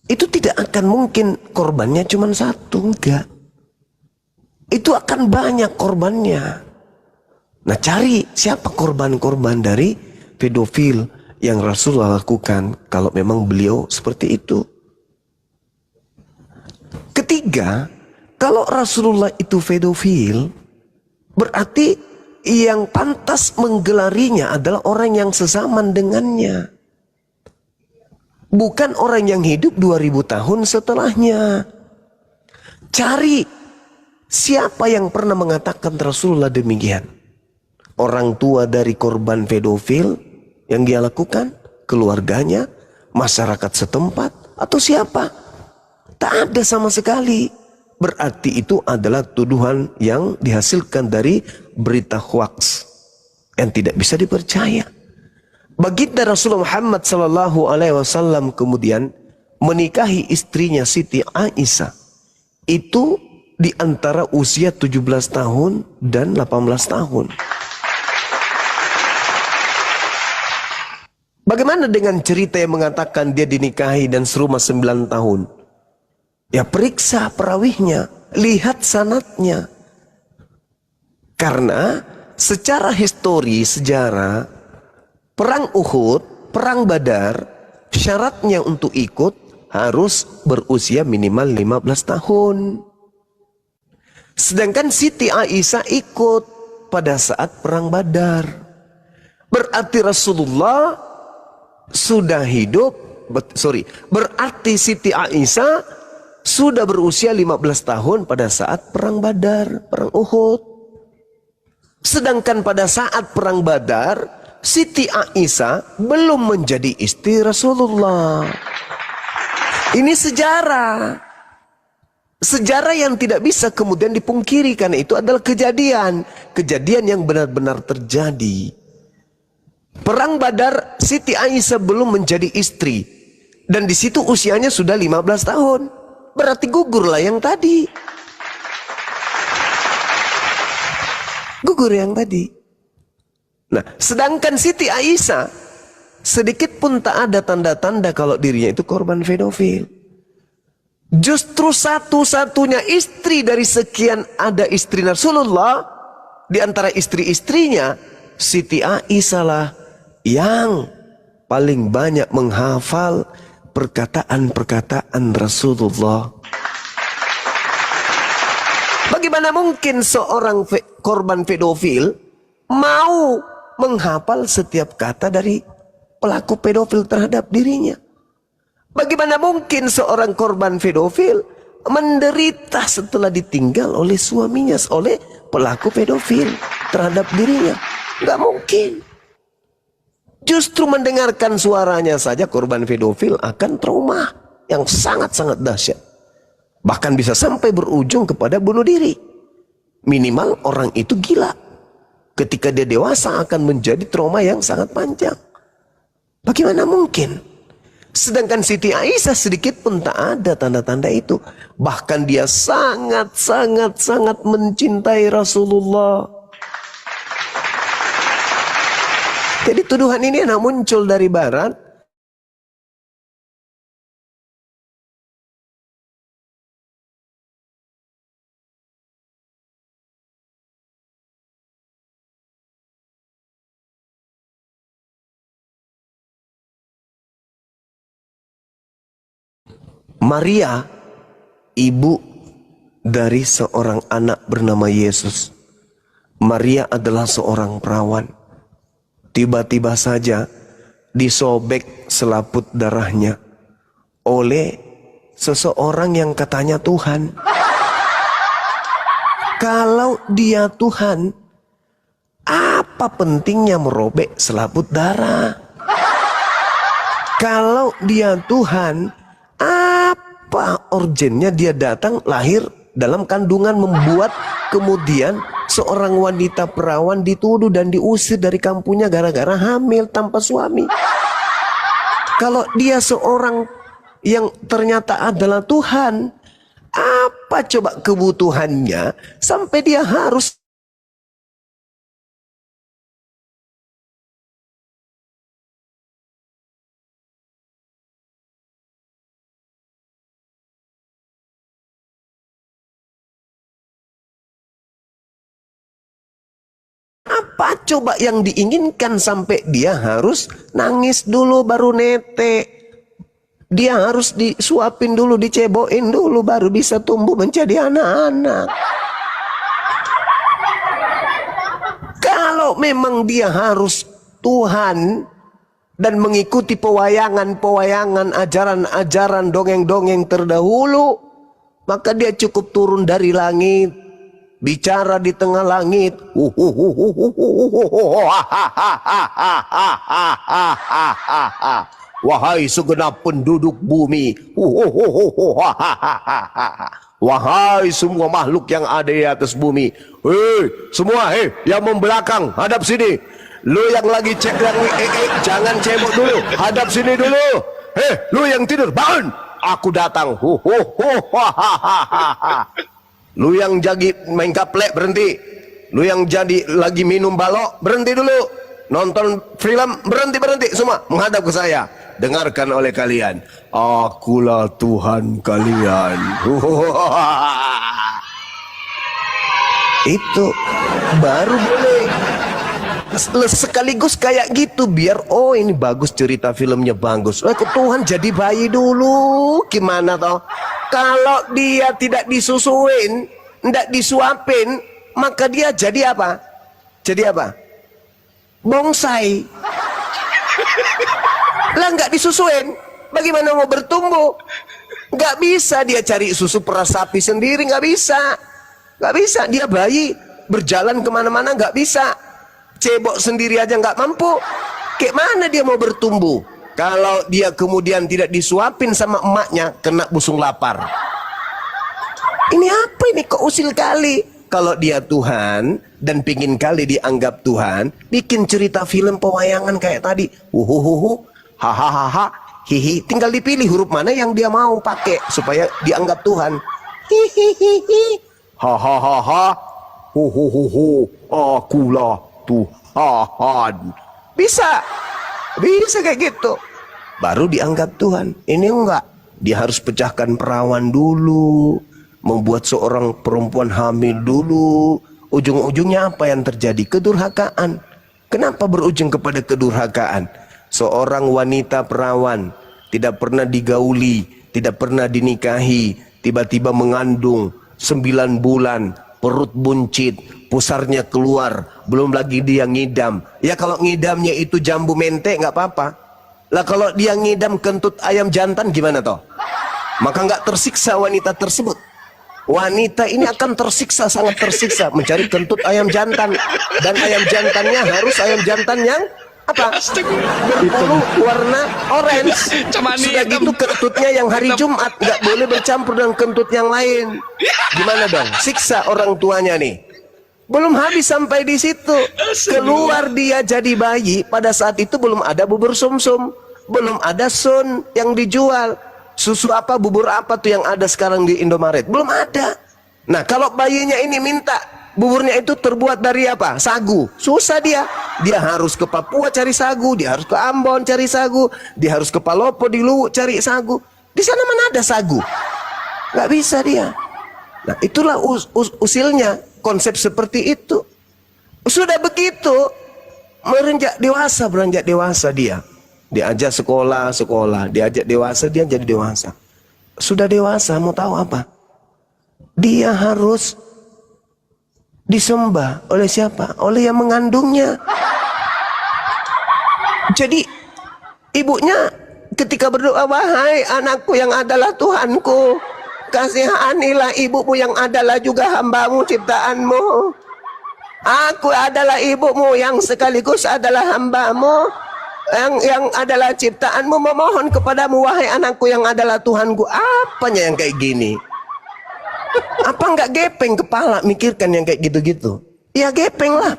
tidak akan mungkin korbannya cuma satu, enggak. Itu akan banyak korbannya. Nah, cari siapa korban-korban dari pedofil yang Rasulullah lakukan kalau memang beliau seperti itu. Ketiga, kalau Rasulullah itu pedofil, berarti yang pantas menggelarinya adalah orang yang sezaman dengannya. Bukan orang yang hidup 2000 tahun setelahnya. Cari siapa yang pernah mengatakan Rasulullah demikian. Orang tua dari korban pedofil yang dia lakukan, keluarganya, masyarakat setempat, atau siapa? Tak ada sama sekali. Berarti itu adalah tuduhan yang dihasilkan dari berita hoax yang tidak bisa dipercaya. Baginda Rasulullah Muhammad SAW kemudian menikahi istrinya Siti Aisyah. Itu di antara usia 17 tahun dan 18 tahun. Bagaimana dengan cerita yang mengatakan dia dinikahi dan serumah 9 tahun? Ya periksa perawihnya, lihat sanadnya. Karena secara histori, sejarah, perang Uhud, perang Badar, syaratnya untuk ikut harus berusia minimal 15 tahun. Sedangkan Siti Aisyah ikut pada saat perang Badar. Berarti Rasulullah sudah hidup, berarti Siti Aisyah sudah berusia 15 tahun pada saat perang Badar, perang Uhud. Sedangkan pada saat perang Badar, Siti Aisyah belum menjadi istri Rasulullah. Ini sejarah. Sejarah yang tidak bisa kemudian dipungkiri karena itu adalah kejadian. Kejadian yang benar-benar terjadi. Perang Badar, Siti Aisyah belum menjadi istri. Dan di situ usianya sudah 15 tahun. Berarti gugurlah yang tadi. Gugur yang tadi. Nah, sedangkan Siti Aisyah sedikit pun tak ada tanda-tanda kalau dirinya itu korban pedofil. Justru satu-satunya istri dari sekian ada istri Rasulullah, di antara istri-istrinya, Siti Aisyah lah yang paling banyak menghafal perkataan-perkataan Rasulullah. Bagaimana mungkin seorang korban pedofil mau menghafal setiap kata dari pelaku pedofil terhadap dirinya? Bagaimana mungkin seorang korban pedofil menderita setelah ditinggal oleh suaminya, oleh pelaku pedofil terhadap dirinya? Nggak mungkin. Justru mendengarkan suaranya saja korban pedofil akan trauma yang sangat-sangat dahsyat. Bahkan bisa sampai berujung kepada bunuh diri. Minimal orang itu gila. Ketika dia dewasa akan menjadi trauma yang sangat panjang. Bagaimana mungkin? Sedangkan Siti Aisyah sedikit pun tak ada tanda-tanda itu. Bahkan dia sangat-sangat mencintai Rasulullah. Jadi tuduhan ini anak muncul dari barat. Maria, ibu dari seorang anak bernama Yesus. Maria adalah seorang perawan. Tiba-tiba saja disobek selaput darahnya oleh seseorang yang katanya Tuhan. Kalau dia Tuhan, apa pentingnya merobek selaput darah? Kalau dia Tuhan, apa urgennya dia datang lahir dalam kandungan membuat kemudian seorang wanita perawan dituduh dan diusir dari kampungnya gara-gara hamil tanpa suami? Kalau dia seorang yang ternyata adalah Tuhan, apa coba kebutuhannya sampai dia harus apa coba yang diinginkan sampai dia harus nangis dulu baru netek? Dia harus disuapin dulu, diceboin dulu baru bisa tumbuh menjadi anak-anak. Kalau memang dia harus Tuhan dan mengikuti pewayangan-pewayangan, ajaran-ajaran, dongeng-dongeng terdahulu, maka dia cukup turun dari langit, bicara di tengah langit. Wahai segenap penduduk bumi, wahai semua makhluk yang ada di atas bumi, semua, yang membelakang hadap sini. Lu yang lagi cek jangan cebok dulu, hadap sini dulu. Lu yang tidur bangun, aku datang. Lu yang jadi main kaplek berhenti. Lu yang jadi lagi minum balok berhenti dulu. Nonton film berhenti semua menghadap ke saya. Dengarkan oleh kalian. Akulah Tuhan kalian. Itu baru boleh. Sekaligus kayak gitu biar oh ini bagus, cerita filmnya bagus. Tuhan jadi bayi dulu. Gimana toh? Kalau dia tidak disusuin, tidak disuapin, maka dia jadi apa? Jadi apa? Bonsai. Lah nggak disusuin, bagaimana mau bertumbuh? Nggak bisa dia cari susu peras sapi sendiri, nggak bisa. Nggak bisa, dia bayi berjalan kemana-mana nggak bisa. Cebok sendiri aja nggak mampu. Kayak mana dia mau bertumbuh? Kalau dia kemudian tidak disuapin sama emaknya, kena busung lapar. Ini apa ini, kok usil kali? Kalau dia Tuhan dan pingin kali dianggap Tuhan, bikin cerita film pewayangan kayak tadi. Hahaha, hihi. Tinggal dipilih huruf mana yang dia mau pakai supaya dianggap Tuhan. Hihihi, hahaha, akulah Tuhan. Bisa kayak gitu. Baru dianggap Tuhan. Ini enggak. Dia harus pecahkan perawan dulu, membuat seorang perempuan hamil dulu. Ujung-ujungnya apa yang terjadi? Kedurhakaan. Kenapa berujung kepada kedurhakaan? Seorang wanita perawan tidak pernah digauli, tidak pernah dinikahi, tiba-tiba mengandung 9 bulan, perut buncit, pusarnya keluar, belum lagi dia ngidam. Ya kalau ngidamnya itu jambu mente nggak apa-apa. Lah kalau dia ngidam kentut ayam jantan gimana toh? Maka nggak tersiksa wanita tersebut. Wanita ini akan tersiksa, sangat tersiksa mencari kentut ayam jantan, dan ayam jantannya harus ayam jantan yang apa? Berpuluh warna orange. Sudah gitu kentutnya yang hari Jumat nggak boleh bercampur dengan kentut yang lain. Gimana dong? Siksa orang tuanya nih. Belum habis sampai di situ. Keluar dia jadi bayi, pada saat itu belum ada bubur sumsum, belum ada sun yang dijual. Susu apa, bubur apa tuh yang ada sekarang di Indomaret? Belum ada. Nah, kalau bayinya ini minta buburnya itu terbuat dari apa? Sagu. Susah dia. Dia harus ke Papua cari sagu, dia harus ke Ambon cari sagu, dia harus ke Palopo di Luwu cari sagu. Di sana mana ada sagu? Nggak bisa dia. Nah, itulah usilnya konsep seperti itu. Sudah begitu beranjak dewasa dia. Diajak sekolah, diajak dewasa, dia jadi dewasa. Sudah dewasa, mau tahu apa? Dia harus disembah oleh siapa? Oleh yang mengandungnya. Jadi ibunya ketika berdoa, wahai anakku yang adalah Tuhanku, kasihanilah ibumu yang adalah juga hambamu ciptaanmu. Aku adalah ibumu yang sekaligus adalah hambamu, yang adalah ciptaanmu, memohon kepadamu wahai anakku yang adalah Tuhanku. Apanya yang kayak gini? Apa nggak gepeng kepala mikirkan yang kayak gitu-gitu? Ya gepeng lah,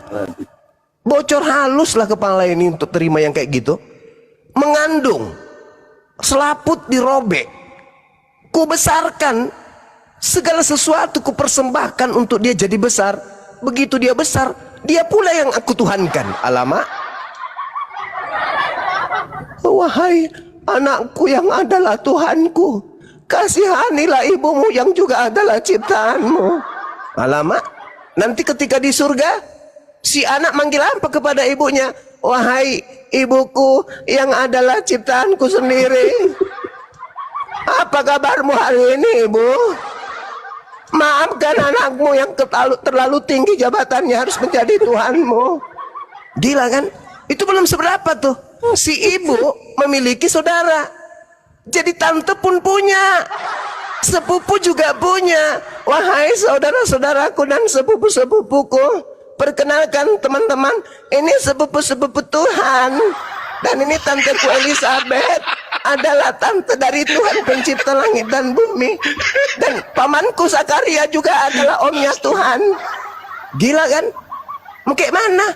bocor halus lah kepala ini untuk terima yang kayak gitu. Mengandung, selaput dirobek, ku besarkan, segala sesuatu ku persembahkan untuk dia jadi besar. Begitu dia besar, dia pula yang aku tuhankan. Alamak. Wahai anakku yang adalah Tuhanku, kasihanilah ibumu yang juga adalah ciptaanmu. Alamak. Nanti ketika di surga, si anak manggil apa kepada ibunya? Wahai ibuku yang adalah ciptaanku sendiri, apa kabarmu hari ini, ibu? Maafkan anakmu yang terlalu tinggi jabatannya harus menjadi Tuhanmu. Gila kan? Itu belum seberapa tuh. Si ibu memiliki saudara, jadi tante pun punya, sepupu juga punya. Wahai saudara-saudaraku dan sepupu-sepupuku, perkenalkan teman-teman, ini sepupu-sepupu Tuhan. Dan ini tanteku Elizabeth, adalah tante dari Tuhan pencipta langit dan bumi. Dan pamanku Zakaria juga adalah omnya Tuhan. Gila kan? Kayak mana?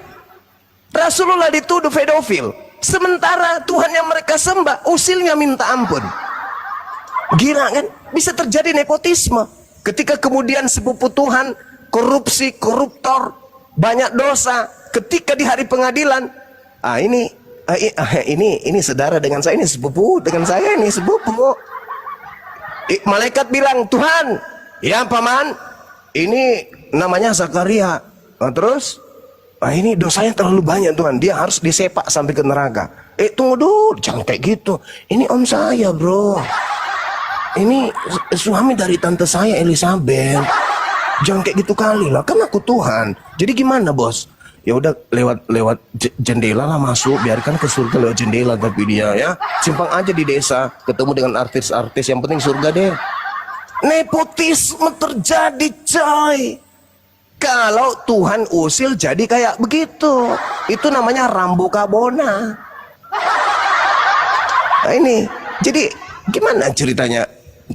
Rasulullah dituduh pedofil, sementara Tuhan yang mereka sembah usilnya minta ampun. Gila kan? Bisa terjadi nepotisme. Ketika kemudian sepupu Tuhan korupsi, koruptor, banyak dosa, ketika di hari pengadilan, ini saudara dengan saya, ini sepupu dengan saya, ini sepupu. Malaikat bilang, Tuhan, ya paman, ini namanya Zakaria. Nah, terus, ini dosanya terlalu banyak Tuhan, dia harus disepak sampai ke neraka. Tunggu dulu, jangan kayak gitu. Ini om saya bro, ini suami dari tante saya Elizabeth. Jangan kayak gitu kali lah, kan aku Tuhan. Jadi gimana bos? Ya udah lewat jendela lah masuk, biarkan ke surga lewat jendela. Tapi dia ya simpang aja di desa, ketemu dengan artis-artis, yang penting surga deh. Nepotisme terjadi coy. Kalau Tuhan usil jadi kayak begitu, itu namanya Rambo Kabona. Nah ini, jadi gimana ceritanya?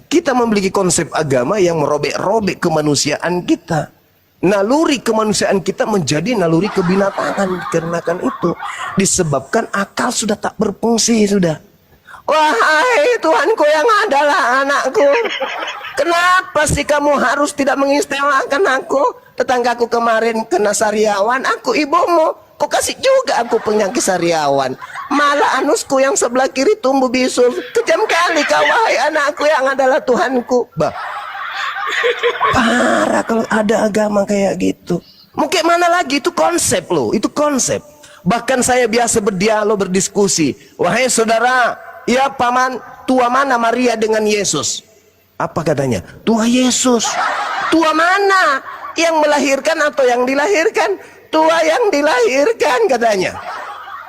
Kita memiliki konsep agama yang merobek-robek kemanusiaan kita. Naluri kemanusiaan kita menjadi naluri kebinatangan. Dikarenakan itu disebabkan akal sudah tak berfungsi sudah. Wahai Tuhanku yang adalah anakku, kenapa sih kamu harus tidak mengistimewakan aku? Tetanggaku kemarin kena sariawan, aku ibumu, kok kasih juga aku penyakit sariawan. Malah anusku yang sebelah kiri tumbuh bisul. Kejam kali kau wahai anakku yang adalah Tuhanku. Bah, parah kalau ada agama kayak gitu. Mungkin mana lagi, itu konsep loh, itu konsep. Bahkan saya biasa berdialog, berdiskusi. Wahai saudara, ya paman, tua mana Maria dengan Yesus? Apa katanya? Tua Yesus. Tua mana? Yang melahirkan atau yang dilahirkan? Tua yang dilahirkan katanya.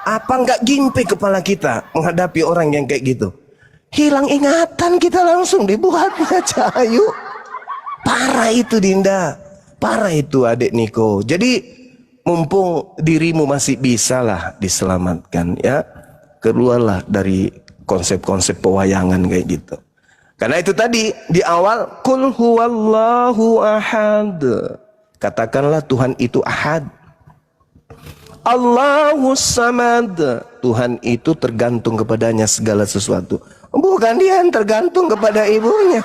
Apa enggak gimpe kepala kita menghadapi orang yang kayak gitu? Hilang ingatan kita langsung dibuatnya cahayu. Parah itu Dinda, parah itu adik Niko. Jadi mumpung dirimu masih bisa lah diselamatkan ya, keluarlah dari konsep-konsep pewayangan kayak gitu. Karena itu tadi di awal, Qul huwallahu ahad. Katakanlah Tuhan itu ahad. Allahus samad. Tuhan itu tergantung kepadanya segala sesuatu. Bukan dia yang tergantung kepada ibunya.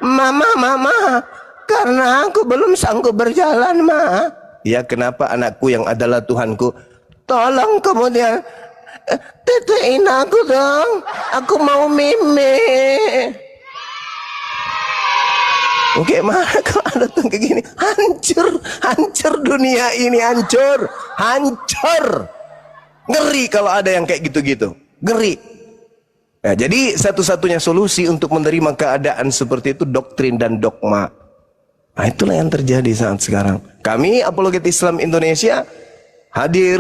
Mama, karena aku belum sanggup berjalan, Ma. Ya, kenapa anakku yang adalah Tuhanku? Tolong kemudian tetein aku dong. Aku mau mimi. Oke, mana kalau ada tuh kayak gini, hancur dunia ini, hancur. Ngeri kalau ada yang kayak gitu-gitu, ngeri. Ya, jadi satu-satunya solusi untuk menerima keadaan seperti itu doktrin dan dogma. Nah, itulah yang terjadi saat sekarang. Kami Apologet Islam Indonesia hadir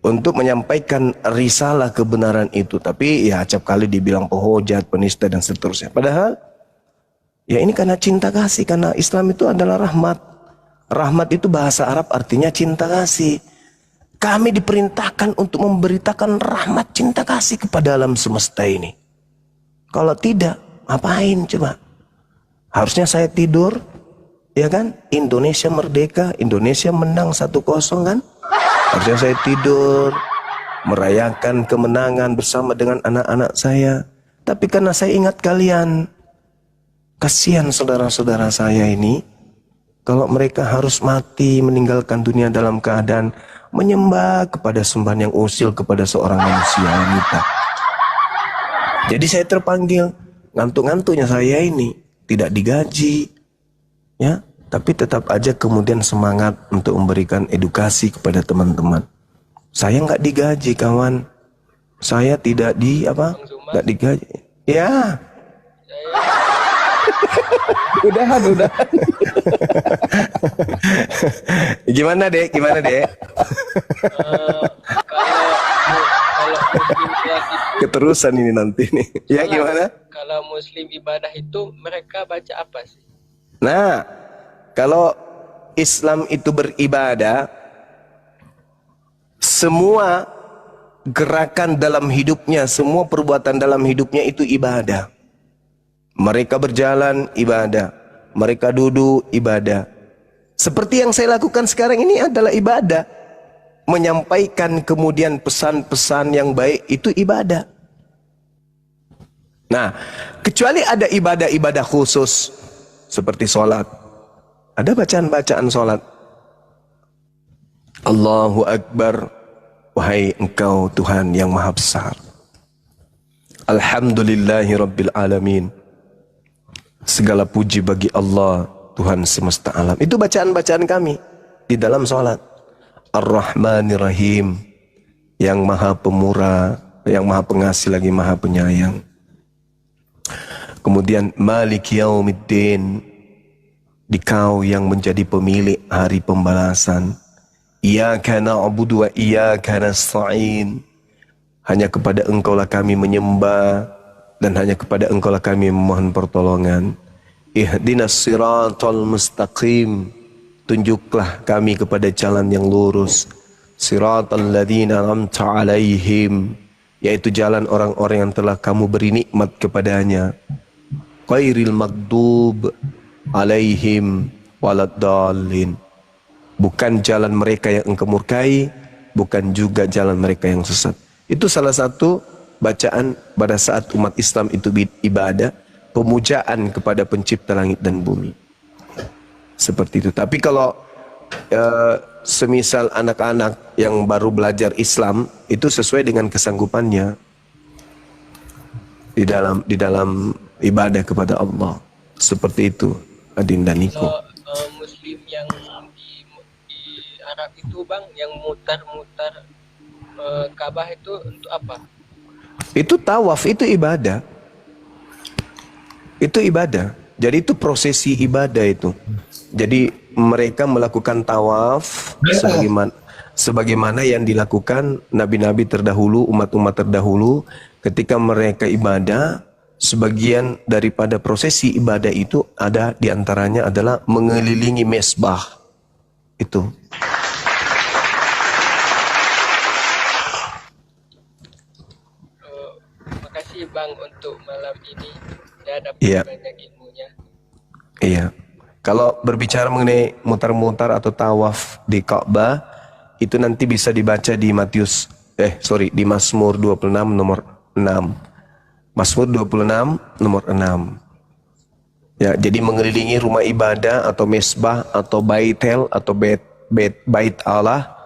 untuk menyampaikan risalah kebenaran itu. Tapi ya acap kali dibilang pehujat, penista dan seterusnya. Padahal ya ini karena cinta kasih, karena Islam itu adalah rahmat. Rahmat itu bahasa Arab artinya cinta kasih. Kami diperintahkan untuk memberitakan rahmat cinta kasih kepada alam semesta ini. Kalau tidak, ngapain coba? Harusnya saya tidur, ya kan? Indonesia merdeka, Indonesia menang 1-0 kan? Harusnya saya tidur, merayakan kemenangan bersama dengan anak-anak saya. Tapi karena saya ingat kalian, kasihan saudara-saudara saya ini, kalau mereka harus mati meninggalkan dunia dalam keadaan menyembah kepada sembahan yang usil kepada seorang manusia wanita. Jadi saya terpanggil, ngantuk-ngantuknya saya ini tidak digaji, ya, tapi tetap aja kemudian semangat untuk memberikan edukasi kepada teman-teman. Saya nggak digaji kawan, saya tidak nggak digaji, ya. Udahan. Gimana dek? Keterusan ini nanti nih. Ya gimana? Kalau Muslim ibadah itu mereka baca apa sih? Nah, kalau Islam itu beribadah, semua gerakan dalam hidupnya, semua perbuatan dalam hidupnya itu ibadah. Mereka berjalan, ibadah. Mereka duduk, ibadah. Seperti yang saya lakukan sekarang ini adalah ibadah. Menyampaikan kemudian pesan-pesan yang baik, itu ibadah. Nah, kecuali ada ibadah-ibadah khusus, seperti sholat. Ada bacaan-bacaan sholat. Allahu Akbar, wahai Engkau Tuhan yang Maha Besar. Alhamdulillahi Rabbil Alamin. Segala puji bagi Allah, Tuhan semesta alam. Itu bacaan-bacaan kami di dalam sholat. Ar-Rahmanir Rahim, yang Maha Pemurah, yang Maha Pengasih lagi Maha Penyayang. Kemudian Maliki Yaumiddin, Dikau yang menjadi pemilik hari pembalasan. Iyyaka na'budu wa iyyaka nasta'in. Hanya kepada Engkaulah kami menyembah dan hanya kepada Engkaulah kami memohon pertolongan. Ihdinas siratal mustaqim. Tunjuklah kami kepada jalan yang lurus. Siratal ladzina an'amta 'alaihim, yaitu jalan orang-orang yang telah kamu beri nikmat kepadanya. Ghairil maghdub 'alaihim waladdallin. Bukan jalan mereka yang engkau murkai, bukan juga jalan mereka yang sesat. Itu salah satu bacaan pada saat umat Islam itu ibadah, pemujaan kepada pencipta langit dan bumi. Seperti itu. Tapi kalau semisal anak-anak yang baru belajar Islam, itu sesuai dengan kesanggupannya di dalam ibadah kepada Allah. Seperti itu, Adin dan Niko. Muslim yang di Arab itu Bang, yang mutar-mutar Ka'bah itu untuk apa? Itu tawaf, itu ibadah. Itu ibadah. Jadi itu prosesi ibadah itu. Jadi mereka melakukan tawaf sebagaimana yang dilakukan nabi-nabi terdahulu, umat-umat terdahulu ketika mereka ibadah. Sebagian daripada prosesi ibadah itu ada diantaranya adalah mengelilingi mesbah. Itu. Makasih Bang untuk malam ini. Saya dapat banyak ilmunya. Iya. Kalau berbicara mengenai mutar-mutar atau tawaf di Ka'bah, itu nanti bisa dibaca di di Mazmur 26 nomor 6. Mazmur 26 nomor 6. Ya, jadi mengelilingi rumah ibadah atau mesbah atau baitel atau bait Allah